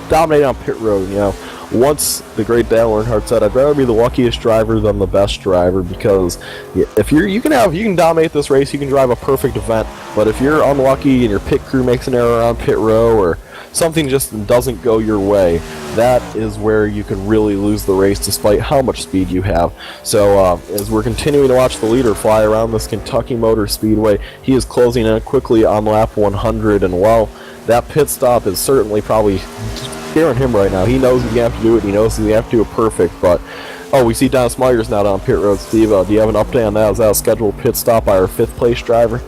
dominate on pit road. You know, once the great Dale Earnhardt said, "I'd rather be the luckiest driver than the best driver," because if you can dominate this race, you can drive a perfect event. But if you're unlucky and your pit crew makes an error on pit row or something just doesn't go your way, that is where you could really lose the race despite how much speed you have. So as we're continuing to watch the leader fly around this Kentucky Motor Speedway, he is closing in quickly on lap 100, and well, that pit stop is certainly probably scaring him right now. He knows he's going to have to do it, he knows he's going to have to do it perfect, but we see Dennis Myers now down pit road. Steve, do you have an update on that? Is that a scheduled pit stop by our 5th place driver?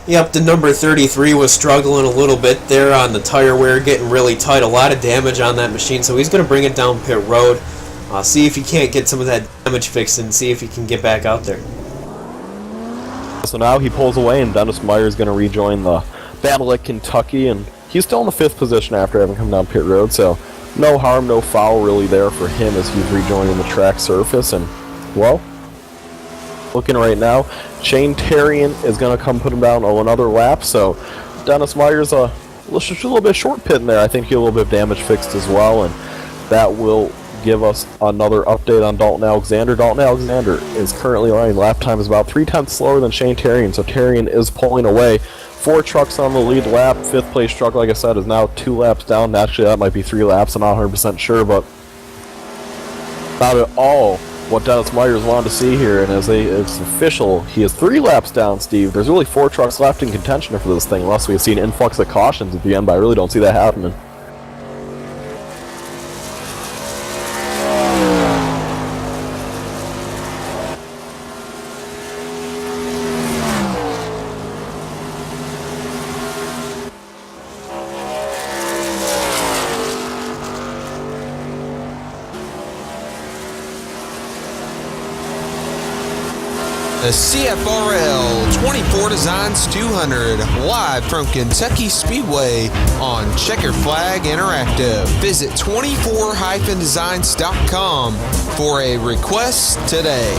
Yep, the number 33 was struggling a little bit there on the tire wear, getting really tight. A lot of damage on that machine, so he's going to bring it down pit road. See if he can't get some of that damage fixed and see if he can get back out there. So now he pulls away, and Dennis Meyer is going to rejoin the battle at Kentucky, and he's still in the 5th position after having come down pit road, so no harm, no foul really there for him as he's rejoining the track surface. And, well, looking right now, Shane Terrien is going to come put him down on another lap, so Dennis Myers just a little bit short pitting there. I think he had a little bit of damage fixed as well, and that will give us another update on Dalton Alexander. Dalton Alexander is currently running lap time is about 3/10 slower than Shane Terrien, so Terrien is pulling away. 4 trucks on the lead lap. 5th place truck, like I said, is now 2 laps down. Actually, that might be 3 laps. I'm not 100% sure, but not at all what Dennis Myers wanted to see here, and it's official, he is 3 laps down, Steve. There's really 4 trucks left in contention for this thing, unless we see an influx of cautions at the end, but I really don't see that happening. The CFRL 24 Designs 200, live from Kentucky Speedway on Checker Flag Interactive. Visit 24-designs.com for a request today.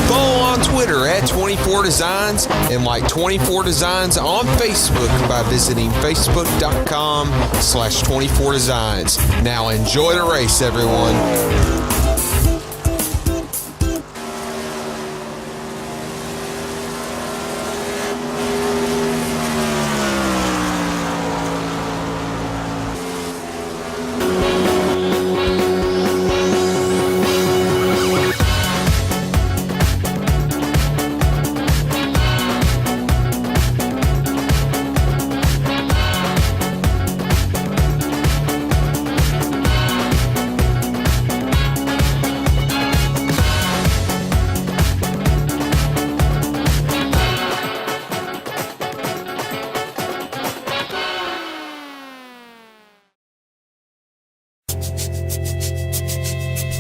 Follow on Twitter at 24 Designs and like 24 Designs on Facebook by visiting facebook.com/24 Designs. Now enjoy the race, everyone.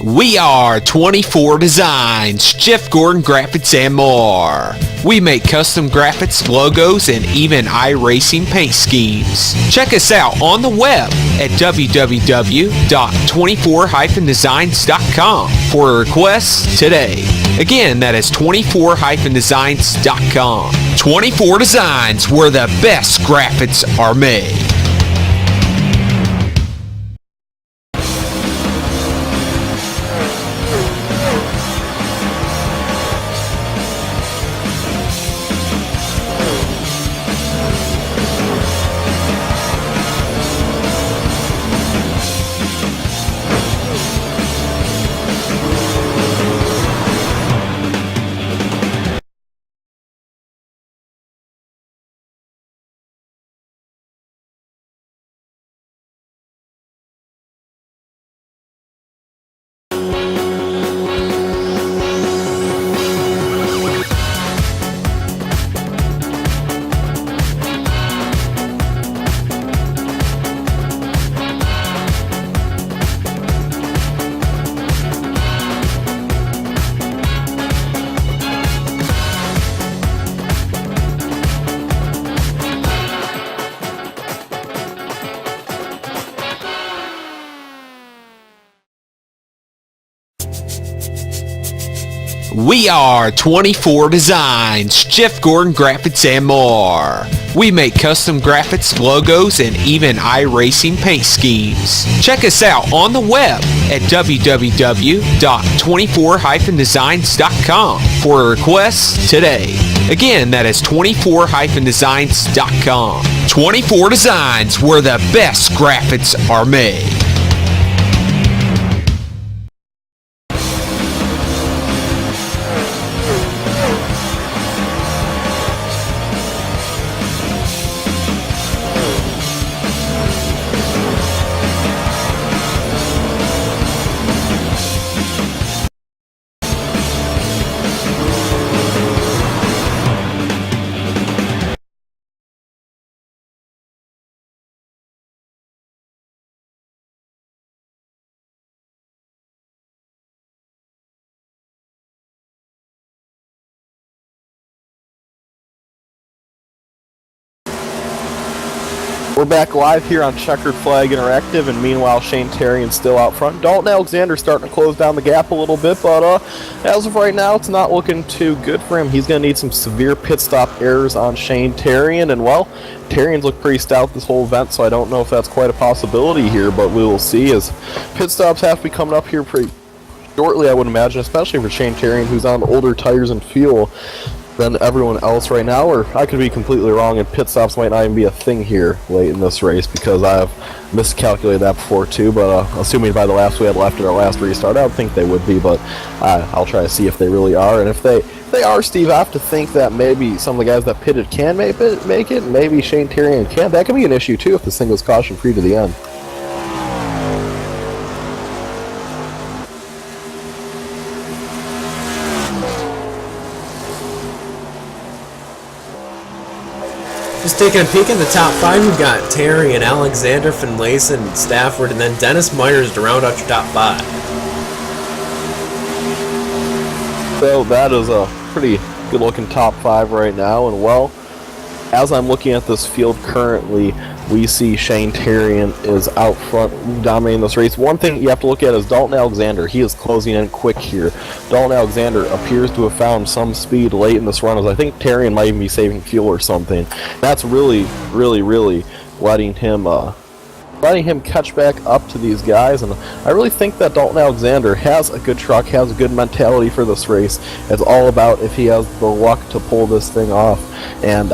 We are 24 Designs, Jeff Gordon Graphics and more. We make custom graphics, logos, and even iRacing paint schemes. Check us out on the web at www.24-designs.com for a request today. Again, that is 24-designs.com. 24 Designs, where the best graphics are made. We are 24 Designs, Jeff Gordon Graphics and more. We make custom graphics, logos, and even iRacing paint schemes. Check us out on the web at www.24-designs.com for requests today. Again, that is 24-designs.com. 24 Designs, where the best graphics are made. We're back live here on Checkered Flag Interactive, and meanwhile Shane Terrian's still out front. Dalton Alexander starting to close down the gap a little bit, but as of right now, it's not looking too good for him. He's going to need some severe pit stop errors on Shane Terrian, and well, Terrian's looked pretty stout this whole event, so I don't know if that's quite a possibility here, but we will see as pit stops have to be coming up here pretty shortly, I would imagine, especially for Shane Terrian, who's on older tires and fuel than everyone else right now, or I could be completely wrong and pit stops might not even be a thing here late in this race because I have miscalculated that before too, but assuming by the laps we had left at our last restart, I don't think they would be, but I'll try to see if they really are, and if they are, Steve, I have to think that maybe some of the guys that pitted can make it, maybe Shane Terrian can. That could be an issue too if this thing goes caution free to the end. Just taking a peek in the top 5, we've got Terry and Alexander, Finlayson, Stafford, and then Dennis Myers to round out your top 5. So that is a pretty good looking top 5 right now, and well, as I'm looking at this field currently, we see Shane Terrian is out front dominating this race. One thing you have to look at is Dalton Alexander. He is closing in quick here. Dalton Alexander appears to have found some speed late in this run, as I think Terrian might even be saving fuel or something. That's really letting him catch back up to these guys, and I really think that Dalton Alexander has a good truck, has a good mentality for this race. It's all about if he has the luck to pull this thing off, and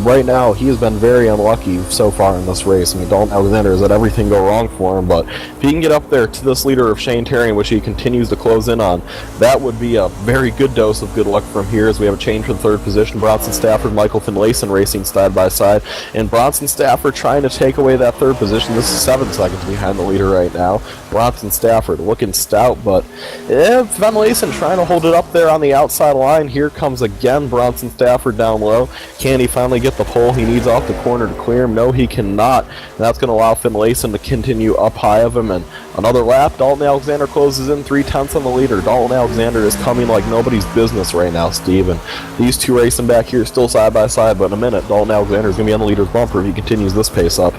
right now he has been very unlucky so far in this race. I mean, Dalton Alexander has had everything go wrong for him, but if he can get up there to this leader of Shane Terrian, which he continues to close in on, that would be a very good dose of good luck from here, as we have a change for the third position. Bronson Stafford, Michael Finlayson racing side by side, and Bronson Stafford trying to take away that third position. This is 7 seconds behind the leader right now. Bronson Stafford looking stout, but Finlayson trying to hold it up there on the outside line. Here comes again Bronson Stafford down low. Can he finally get the pole he needs off the corner to clear him? No, he cannot. And that's going to allow Finlayson to continue up high of him, and another lap. Dalton Alexander closes in 3/10 on the leader. Dalton Alexander is coming like nobody's business right now, Steve, and these two racing back here still side by side, but in a minute Dalton Alexander is going to be on the leader's bumper if he continues this pace up.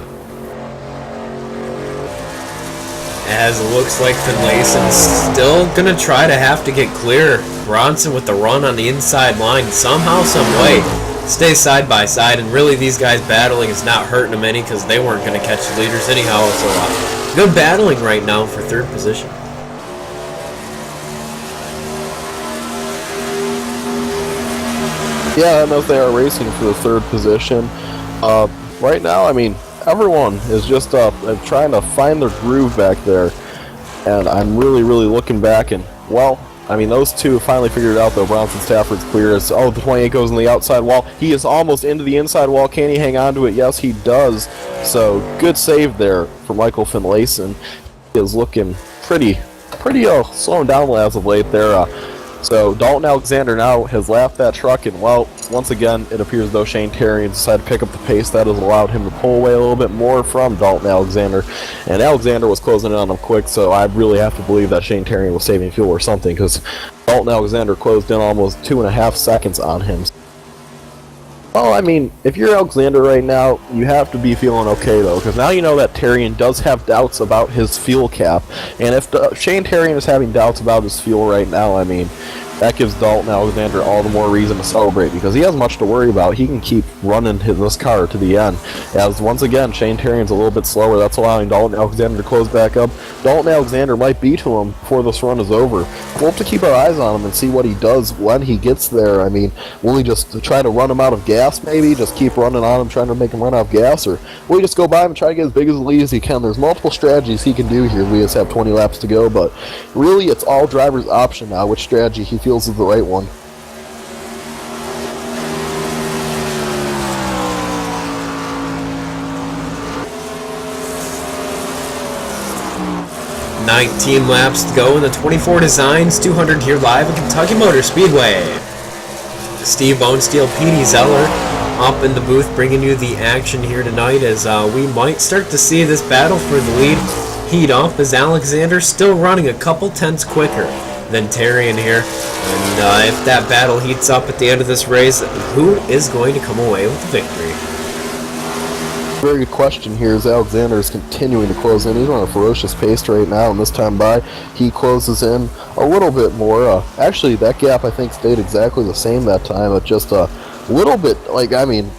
As it looks like Finlayson's still going to try to have to get clear. Bronson with the run on the inside line, somehow, some way, stay side by side, and really these guys battling is not hurting them any because they weren't going to catch the leaders anyhow, so good battling right now for third position. Yeah, and as they are racing for the third position, right now, I mean, everyone is just trying to find their groove back there, and I'm really looking back, and well, I mean, those two finally figured it out, though. Bronson Stafford's clear as, the 28 goes on the outside wall. He is almost into the inside wall. Can he hang on to it? Yes, he does. So, good save there for Michael Finlayson. He is looking pretty slowing down as of late there. So Dalton Alexander now has lapped that truck, and well, once again, it appears as though Shane Terrian decided to pick up the pace. That has allowed him to pull away a little bit more from Dalton Alexander, and Alexander was closing in on him quick, so I really have to believe that Shane Terrian was saving fuel or something, because Dalton Alexander closed in almost 2.5 seconds on him. Well, I mean, if you're Alexander right now, you have to be feeling okay, though, because now you know that Terrian does have doubts about his fuel cap, and if Shane Terrian is having doubts about his fuel right now, I mean, that gives Dalton Alexander all the more reason to celebrate because he has much to worry about. He can keep running this car to the end. As once again, Shane Terrian's a little bit slower. That's allowing Dalton Alexander to close back up. Dalton Alexander might be to him before this run is over. We'll have to keep our eyes on him and see what he does when he gets there. I mean, will he just try to run him out of gas maybe? Just keep running on him, trying to make him run out of gas? Or will he just go by him and try to get as big as a lead as he can? There's multiple strategies he can do here. We just have 20 laps to go, but really it's all driver's option now, which strategy he feels is the right one. "19 laps to go in the 24 Designs 200 here live at Kentucky Motor Speedway." Steve Bonesteel, Petey Zeller up in the booth bringing you the action here tonight as we might start to see this battle for the lead heat up as Alexander still running a couple tenths quicker than Terrian here. And if that battle heats up at the end of this race, who is going to come away with the victory? Very good question here as Alexander is continuing to close in. He's on a ferocious pace right now, and this time by, he closes in a little bit more. Actually, that gap I think stayed exactly the same that time, at just a little bit,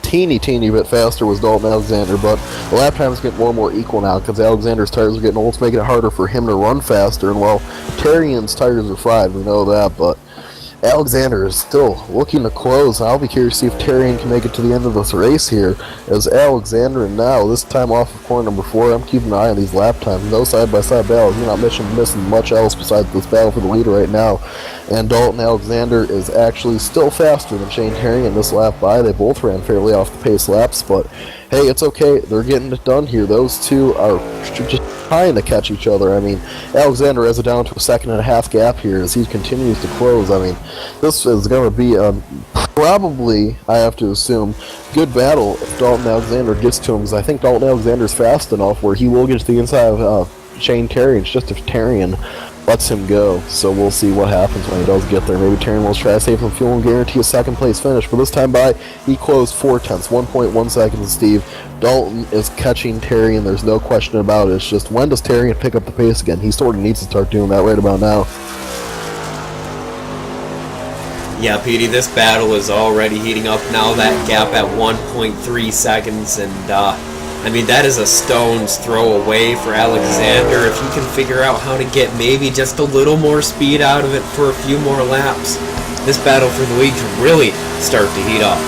teeny bit faster was Dalton Alexander, but the lap times get more and more equal now because Alexander's tires are getting old. It's making it harder for him to run faster, and well, Terrian's tires are fried, we know that, but Alexander is still looking to close. I'll be curious to see if Terrian can make it to the end of this race here as Alexander now, this time off of corner number 4. I'm keeping an eye on these lap times. No side-by-side battles. You're not missing much else besides this battle for the leader right now. And Dalton Alexander is actually still faster than Shane Terrian this lap by. They both ran fairly off the pace laps, but hey, it's okay. They're getting it done here. Those two are just trying to catch each other. I mean, Alexander has it down to a 1.5 second gap here as he continues to close. I mean, this is going to be probably, I have to assume, good battle if Dalton Alexander gets to him, because I think Dalton Alexander's fast enough where he will get to the inside of Shane Terrian. It's just if Terrian lets him go. So we'll see what happens when he does get there. Maybe Terrian will try to save some fuel and guarantee a second place finish. But this time by, he closed 4 tenths, 1.1 seconds, Steve. Dalton is catching Terrian. There's no question about it. It's just, when does Terrian pick up the pace again? He sort of needs to start doing that right about now. Yeah, Petey, this battle is already heating up now. That gap at 1.3 seconds, and I mean, that is a stone's throw away for Alexander. If he can figure out how to get maybe just a little more speed out of it for a few more laps, this battle for the lead can really start to heat up.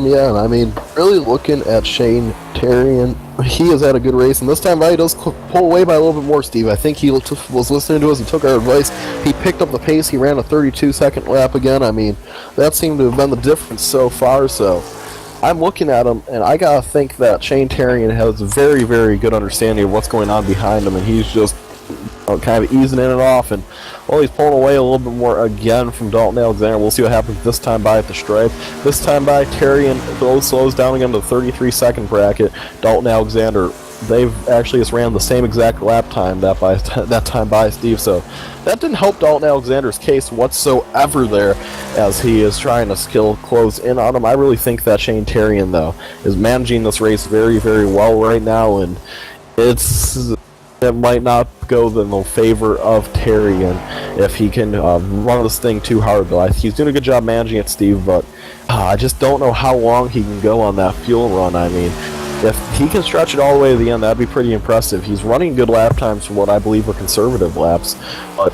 Yeah, and I mean, really looking at Shane Terrian, he has had a good race, and this time by, he does pull away by a little bit more, Steve. I think he was listening to us and took our advice. He picked up the pace. He ran a 32-second lap again. I mean, that seemed to have been the difference so far, so I'm looking at him, and I gotta think that Shane Terrian has a very, very good understanding of what's going on behind him, and he's just kind of easing in and off, and well, he's pulling away a little bit more again from Dalton Alexander. We'll see what happens this time by at the stripe. This time by, Terrian slows down again to the 33-second bracket. Dalton Alexander, they've actually just ran the same exact lap time that time by, Steve, so that didn't help Dalton Alexander's case whatsoever there as he is trying to close in on him. I really think that Shane Terrian, though, is managing this race very, very well right now, and it might not go in the favor of Terrian if he can run this thing too hard, though. He's doing a good job managing it, Steve, but I just don't know how long he can go on that fuel run. I mean, if he can stretch it all the way to the end, that'd be pretty impressive. He's running good lap times for what I believe are conservative laps, but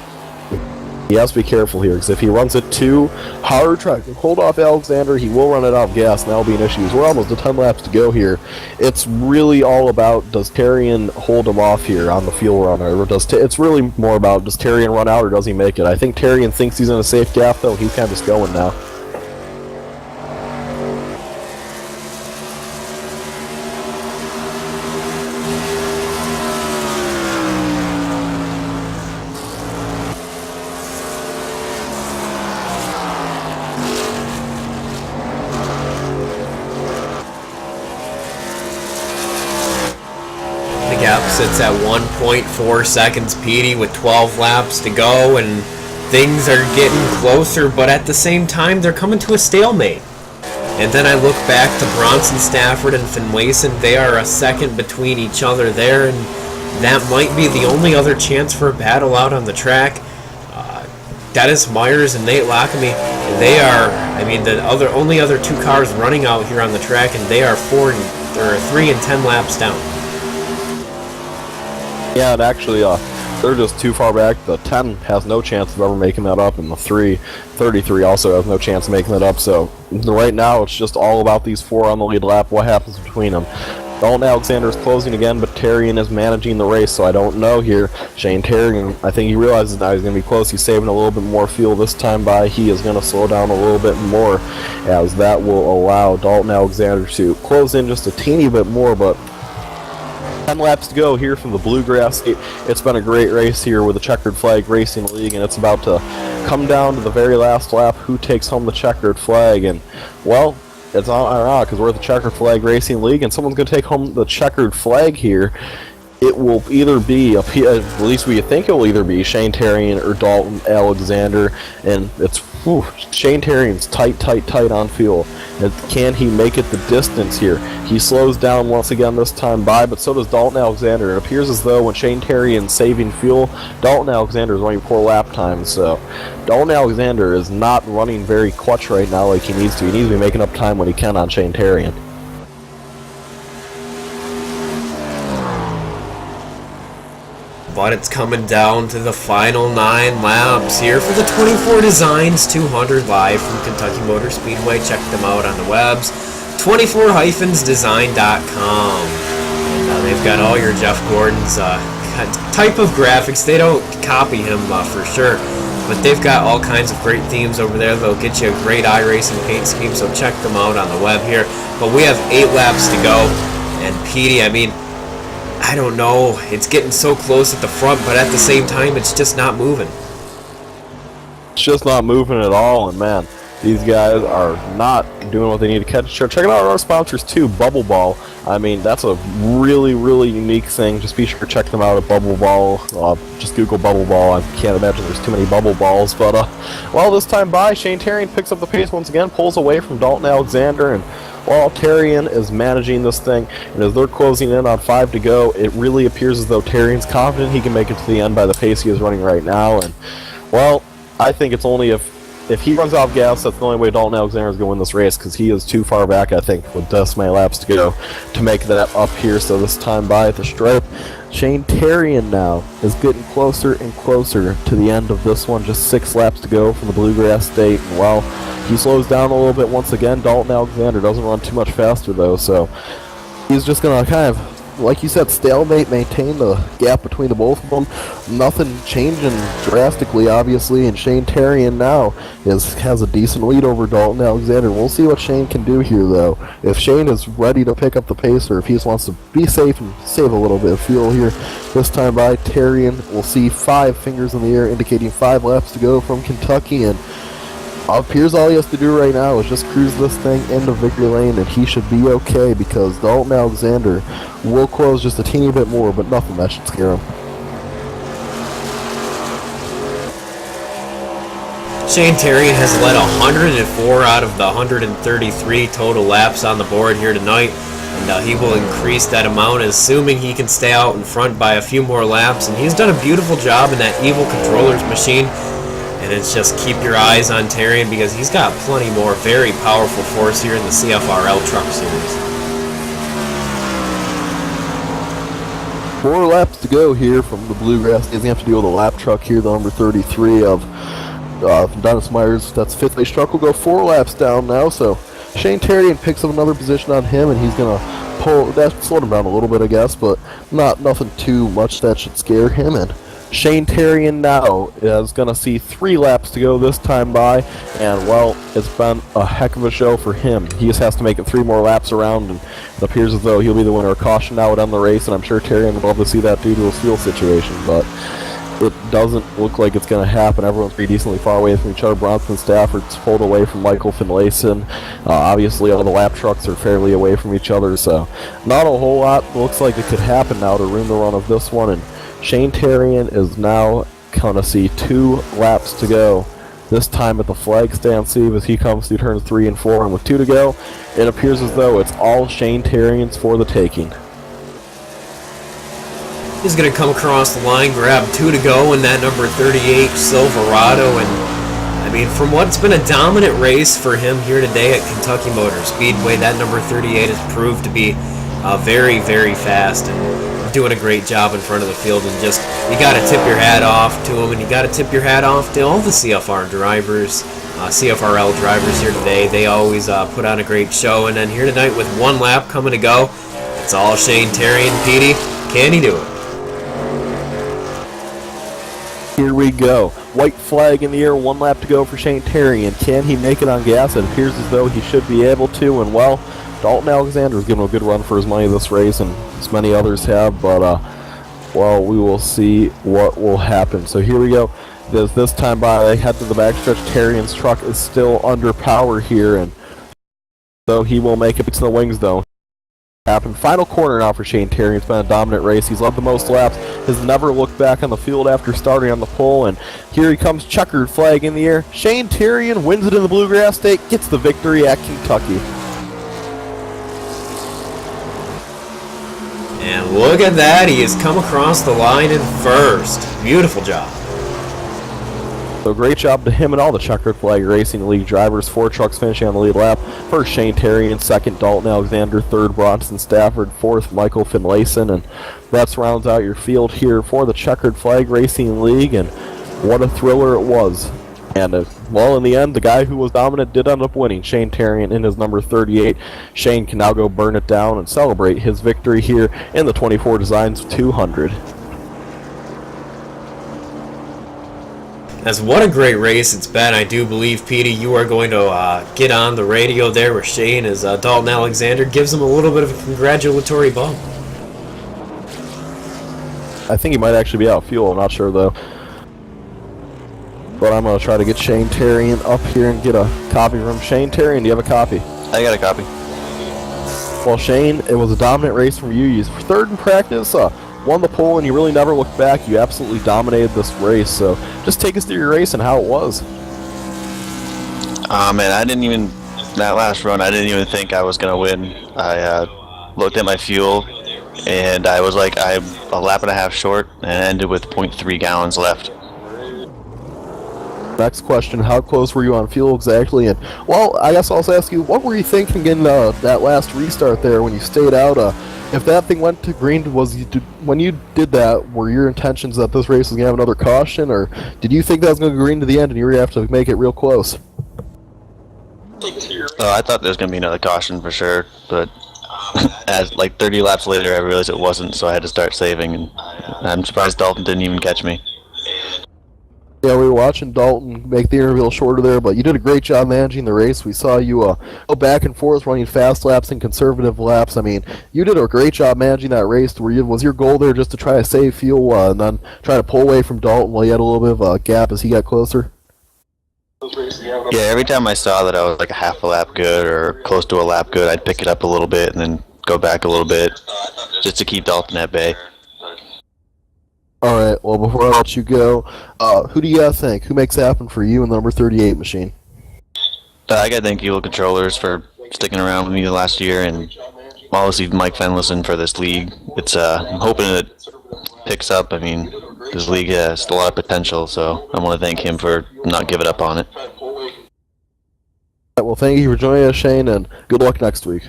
he has to be careful here, because if he runs it too hard, trying to hold off Alexander, he will run it out of gas, and that'll be an issue. We're almost at 10 laps to go here. It's really all about, does Terrian hold him off here on the fuel run, or it's really more about, does Terrian run out, or does he make it? I think Terrian thinks he's in a safe gap, though. He's kind of just going now. Sits at 1.4 seconds, Petey, with 12 laps to go, and things are getting closer, but at the same time, they're coming to a stalemate. And then I look back to Bronson Stafford and Finlayson. They are a second between each other there, and that might be the only other chance for a battle out on the track. Dennis Myers and Nate Lockamy, they are, I mean, the only other 2 cars running out here on the track, and they are 3 and 10 laps down. Yeah, and actually, they're just too far back. The 10 has no chance of ever making that up, and the 33 also has no chance of making that up. So right now, it's just all about these 4 on the lead lap. What happens between them? Dalton Alexander is closing again, but Terrien is managing the race, so I don't know here. Shane Terrien, I think he realizes now he's going to be close. He's saving a little bit more fuel this time by. He is going to slow down a little bit more, as that will allow Dalton Alexander to close in just a teeny bit more, but 10 laps to go here from the Bluegrass. It's been a great race here with the Checkered Flag Racing League, and it's about to come down to the very last lap. Who takes home the checkered flag? And, well, it's not ironic because we're at the Checkered Flag Racing League, and someone's going to take home the checkered flag here. It will either be, at least we think it will either be Shane Terrien or Dalton Alexander, and it's Shane Terrien's tight on fuel. And can he make it the distance here? He slows down once again this time by, but so does Dalton Alexander. It appears as though when Shane Terrien's saving fuel, Dalton Alexander is running poor lap times. So Dalton Alexander is not running very clutch right now like he needs to. He needs to be making up time when he can on Shane Terrien. But it's coming down to the final 9 laps here for the 24 Designs 200 live from Kentucky Motor Speedway. Check them out on the webs, 24-design.com. And they've got all your Jeff Gordon's type of graphics. They don't copy him for sure, but they've got all kinds of great themes over there. They'll get you a great iRacing paint scheme, so check them out on the web here. But we have 8 laps to go, and Petey, I mean, I don't know, it's getting so close at the front, but at the same time, it's just not moving. It's just not moving at all, and man, these guys are not doing what they need to catch. Check out our sponsors too, Bubble Ball. I mean, that's a really unique thing. Just be sure to check them out at Bubble Ball. Just Google Bubble Ball. I can't imagine there's too many bubble balls, but well, this time by, Shane Terrien picks up the pace once again, pulls away from Dalton Alexander, and while Terrien is managing this thing, and as they're closing in on 5 to go, it really appears as though Terrien's confident he can make it to the end by the pace he is running right now. And, well, I think it's only if he runs out of gas, that's the only way Dalton Alexander is going to win this race, because he is too far back, I think, with this many laps to go to make that up here. So this time by at the stripe, Shane Terrien now is getting closer and closer to the end of this one. Just 6 laps to go from the Bluegrass State, and well, he slows down a little bit once again. Dalton Alexander doesn't run too much faster though, so he's just going to kind of, like you said, stalemate, maintain the gap between the both of them. Nothing changing drastically, obviously, and Shane Terrien now has a decent lead over Dalton Alexander. We'll see what Shane can do here, though. If Shane is ready to pick up the pace, or if he just wants to be safe and save a little bit of fuel here, this time by, Terrien will see 5 fingers in the air, indicating 5 laps to go from Kentucky, and appears all he has to do right now is just cruise this thing into victory lane, and he should be okay, because Dalton Alexander will close just a teeny bit more, but nothing that should scare him. Shane Terrien has led 104 out of the 133 total laps on the board here tonight, and he will increase that amount, assuming he can stay out in front by a few more laps. And he's done a beautiful job in that Evil Controllers machine. And it's just keep your eyes on Terrien, because he's got plenty more very powerful force here in the CFRL Truck Series. 4 laps to go here from the Bluegrass. He's going to have to deal with a lap truck here, the number 33 of Dennis Myers. That's 5th place truck. Will go 4 laps down now, so Shane Terrien picks up another position on him, and he's going to pull that, slow him down a little bit, I guess, but nothing too much that should scare him. And Shane Terrien now is going to see 3 laps to go this time by, and well, it's been a heck of a show for him. He just has to make it 3 more laps around, and it appears as though he'll be the winner of caution now on the race, and I'm sure Terrien would love to see that due to his fuel situation, but it doesn't look like it's going to happen. Everyone's pretty decently far away from each other. Bronson Stafford's pulled away from Michael Finlayson. Obviously, all the lap trucks are fairly away from each other, so not a whole lot looks like it could happen now to ruin the run of this one, and Shane Terrien is now going to see 2 laps to go, this time at the flag stand sleeve as he comes through turns 3 and 4, and with 2 to go, it appears as though it's all Shane Terrien's for the taking. He's going to come across the line, grab 2 to go in that number 38 Silverado, and mean, from what's been a dominant race for him here today at Kentucky Motor Speedway, that number 38 has proved to be very, very fast and doing a great job in front of the field. And just, you got to tip your hat off to him, and you got to tip your hat off to all the CFR drivers, CFRL drivers here today. They always put on a great show. And then here tonight with one lap coming to go, it's all Shane Terry and Petey. Can he do it? Here we go. White flag in the air, 1 lap to go for Shane Terry, and can he make it on gas? It appears as though he should be able to, and well, Dalton Alexander is giving a good run for his money this race, and as many others have, but well, we will see what will happen. So here we go. This time by, they head to the backstretch. Terrian's truck is still under power here, and so he will make it to the wings though. Final corner now for Shane Terry. It's been a dominant race. He's led the most laps. Has never looked back on the field after starting on the pole. And here he comes, checkered flag in the air. Shane Terrian wins it in the Bluegrass State, gets the victory at Kentucky. And look at that. He has come across the line in first. Beautiful job. So great job to him and all the Checkered Flag Racing League drivers. 4 trucks finishing on the lead lap. First Shane Terrian, second Dalton Alexander, third Bronson Stafford, fourth Michael Finlayson, and that rounds out your field here for the Checkered Flag Racing League. And what a thriller it was. And well, in the end, the guy who was dominant did end up winning. Shane Terrian in his number 38. Shane can now go burn it down and celebrate his victory here in the 24 Designs 200. As what a great race it's been. I do believe, Petey, you are going to get on the radio there with Shane as Dalton Alexander gives him a little bit of a congratulatory bump. I think he might actually be out of fuel. I'm not sure, though. But I'm going to try to get Shane Terrian up here and get a copy from Shane Terrian. Do you have a copy? I got a copy. Well, Shane, it was a dominant race from you. You third in practice, won the pole, and you really never looked back. You absolutely dominated this race. So just take us through your race and how it was. Man, that last run, I didn't even think I was going to win. I looked at my fuel, and I was like, I'm a lap and a half short, and ended with 0.3 gallons left. Next question, how close were you on fuel exactly? And, well, I guess I'll also ask you, what were you thinking in that last restart there when you stayed out? If that thing went to green, when you did that, were your intentions that this race was going to have another caution, or did you think that was going to go green to the end and you were going to have to make it real close? I thought there was going to be another caution for sure, but as like 30 laps later, I realized it wasn't, so I had to start saving, and I'm surprised Dalton didn't even catch me. Yeah, we were watching Dalton make the interval shorter there, but you did a great job managing the race. We saw you go back and forth running fast laps and conservative laps. I mean, you did a great job managing that race. Was your goal there just to try to save fuel and then try to pull away from Dalton while you had a little bit of a gap as he got closer? Yeah, every time I saw that I was like a half a lap good or close to a lap good, I'd pick it up a little bit and then go back a little bit just to keep Dalton at bay. Alright, well, before I let you go, who do you think? Who makes it happen for you in the number 38 machine? I got to thank Eagle Controllers for sticking around with me the last year, and obviously Mike Finlayson for this league. I'm hoping it picks up. I mean, this league has a lot of potential, so I want to thank him for not giving up on it. Well, thank you for joining us, Shane, and good luck next week.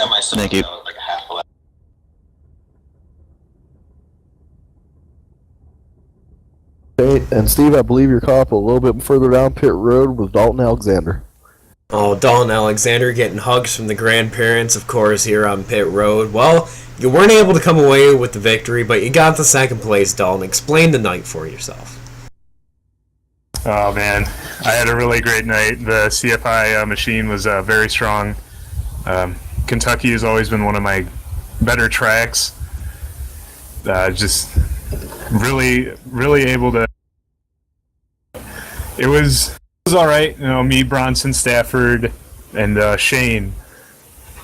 Thank you. And Steve, I believe you're caught up a little bit further down pit road with Dalton Alexander. Oh, Dalton Alexander getting hugs from the grandparents, of course, here on pit road. Well, you weren't able to come away with the victory, but you got the second place, Dalton. Explain the night for yourself. Oh, man. I had a really great night. The CFI machine was very strong. Kentucky has always been one of my better tracks. Just really, really able to... It was all right. You know, me, Bronson, Stafford, and Shane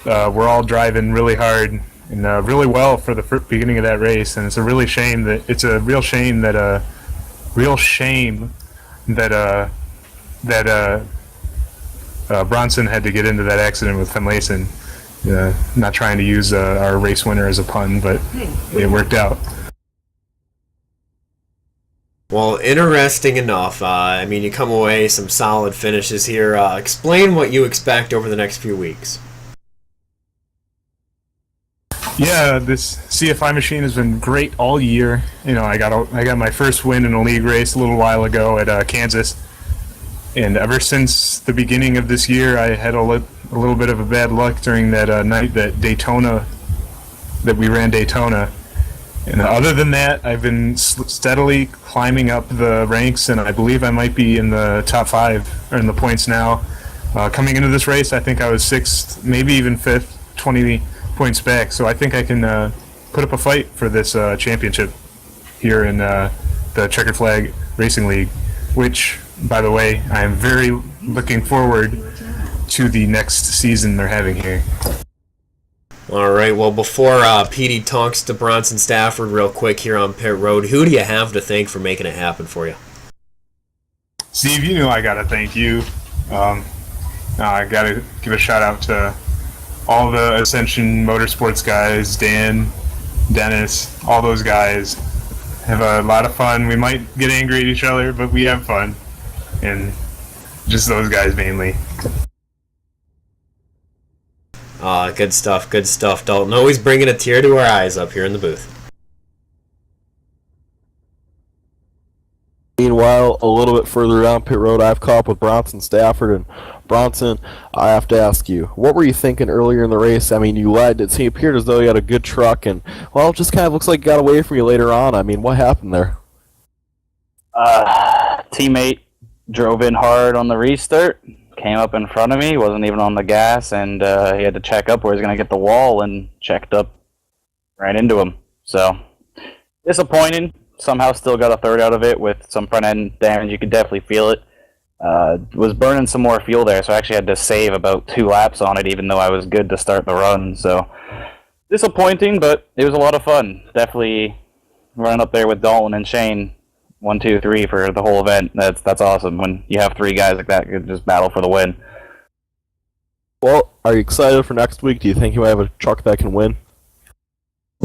we're all driving really hard and really well for the beginning of that race. And it's a real shame that Bronson had to get into that accident with Finlayson. Not trying to use our race winner as a pun, but it worked out. Well, interesting enough. I mean, you come away some solid finishes here. Explain what you expect over the next few weeks. Yeah, this CFI machine has been great all year. You know, I got my first win in a league race a little while ago at Kansas, and ever since the beginning of this year, I had a little bit of a bad luck during that night that we ran Daytona. And other than that, I've been steadily climbing up the ranks, and I believe I might be in the top 5 or in the points now. Coming into this race, I think I was 6th, maybe even 5th, 20 points back. So I think I can put up a fight for this championship here in the Checkered Flag Racing League, which, by the way, I am very looking forward to the next season they're having here. All right, well, before Petey talks to Bronson Stafford real quick here on Pit Road, who do you have to thank for making it happen for you? Steve, you know I got to thank you. I got to give a shout-out to all the Ascension Motorsports guys, Dan, Dennis, all those guys. Have a lot of fun. We might get angry at each other, but we have fun. And just those guys mainly. Good stuff, Dalton. Always bringing a tear to our eyes up here in the booth. Meanwhile, a little bit further down pit road, I've caught up with Bronson Stafford. And Bronson, I have to ask you, what were you thinking earlier in the race? I mean, you led. It appeared as though you had a good truck, and, well, it just kind of looks like it got away from you later on. I mean, what happened there? Teammate drove in hard on the restart, came up in front of me, wasn't even on the gas, and he had to check up where he was going to get the wall, and checked up right into him. So, disappointing. Somehow still got a third out of it with some front end damage. You could definitely feel it. Was burning some more fuel there, so I actually had to save about 2 laps on it, even though I was good to start the run. So disappointing, but it was a lot of fun. Definitely running up there with Dalton and Shane, 1, 2, 3 for the whole event. That's awesome when you have 3 guys like that who just battle for the win. Well, are you excited for next week? Do you think you might have a truck that can win?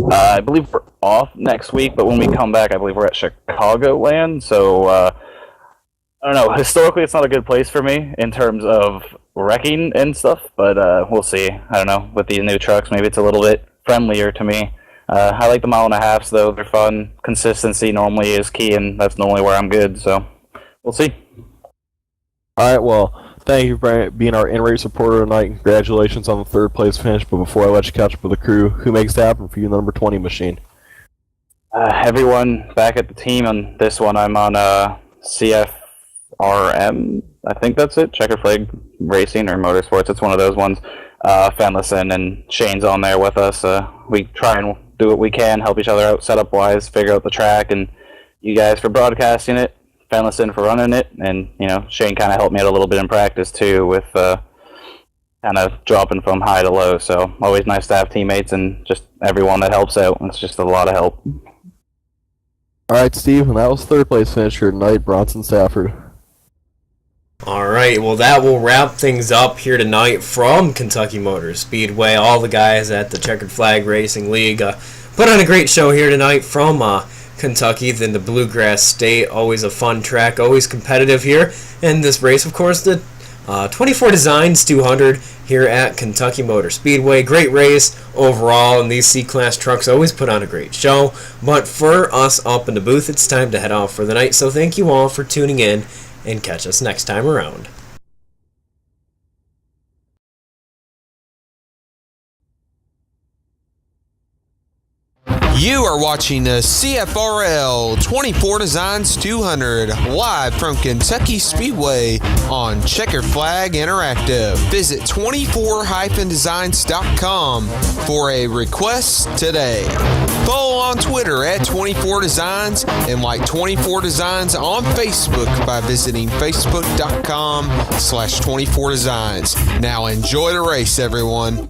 I believe we're off next week, but when we come back, I believe we're at Chicagoland. So, I don't know. Historically, it's not a good place for me in terms of wrecking and stuff, but we'll see. I don't know. With these new trucks, maybe it's a little bit friendlier to me. I like the 1.5 miles, though. They're fun. Consistency normally is key, and that's normally where I'm good. So, we'll see. All right, well, thank you for being our in-race reporter tonight. Congratulations on the 3rd place finish. But before I let you catch up with the crew, who makes it happen for you, the number 20 machine? Everyone back at the team on this one. I'm on CFRM. I think that's it. Checkered Flag Racing or Motorsports. It's one of those ones. Fenlison and Shane's on there with us. We try and do what we can, help each other out setup-wise, figure out the track, and you guys for broadcasting it. Fenlison for running it, and Shane kind of helped me out a little bit in practice too with kind of dropping from high to low. So always nice to have teammates and just everyone that helps out. It's just a lot of help. All right, Steve, and that was 3rd place finisher tonight, Bronson Stafford. All right, well, that will wrap things up here tonight from Kentucky Motor Speedway. All the guys at the Checkered Flag Racing League put on a great show here tonight from Kentucky, then the Bluegrass State. Always a fun track, always competitive here. And this race, of course, the 24 Designs 200 here at Kentucky Motor Speedway. Great race overall, and these C-Class trucks always put on a great show. But for us up in the booth, it's time to head off for the night. So thank you all for tuning in, and catch us next time around. You are watching the CFRL 24 Designs 200 live from Kentucky Speedway on Checkered Flag Interactive. Visit 24-designs.com for a request today. Follow on Twitter at 24 Designs and like 24 Designs on Facebook by visiting facebook.com/24 Designs. Now enjoy the race, everyone.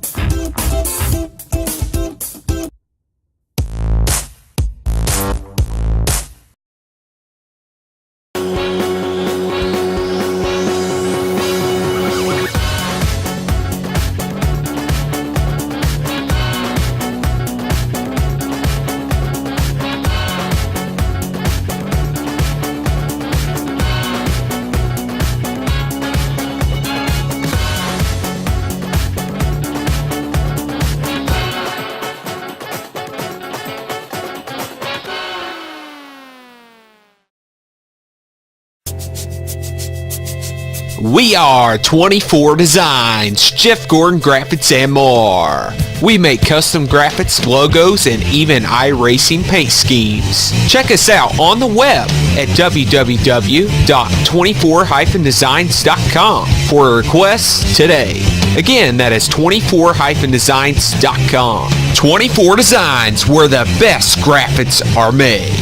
We are 24 Designs, Jeff Gordon Graphics and more. We make custom graphics, logos, and even iRacing paint schemes. Check us out on the web at www.24-designs.com for a request today. Again, that is 24-designs.com. 24 Designs, where the best graphics are made.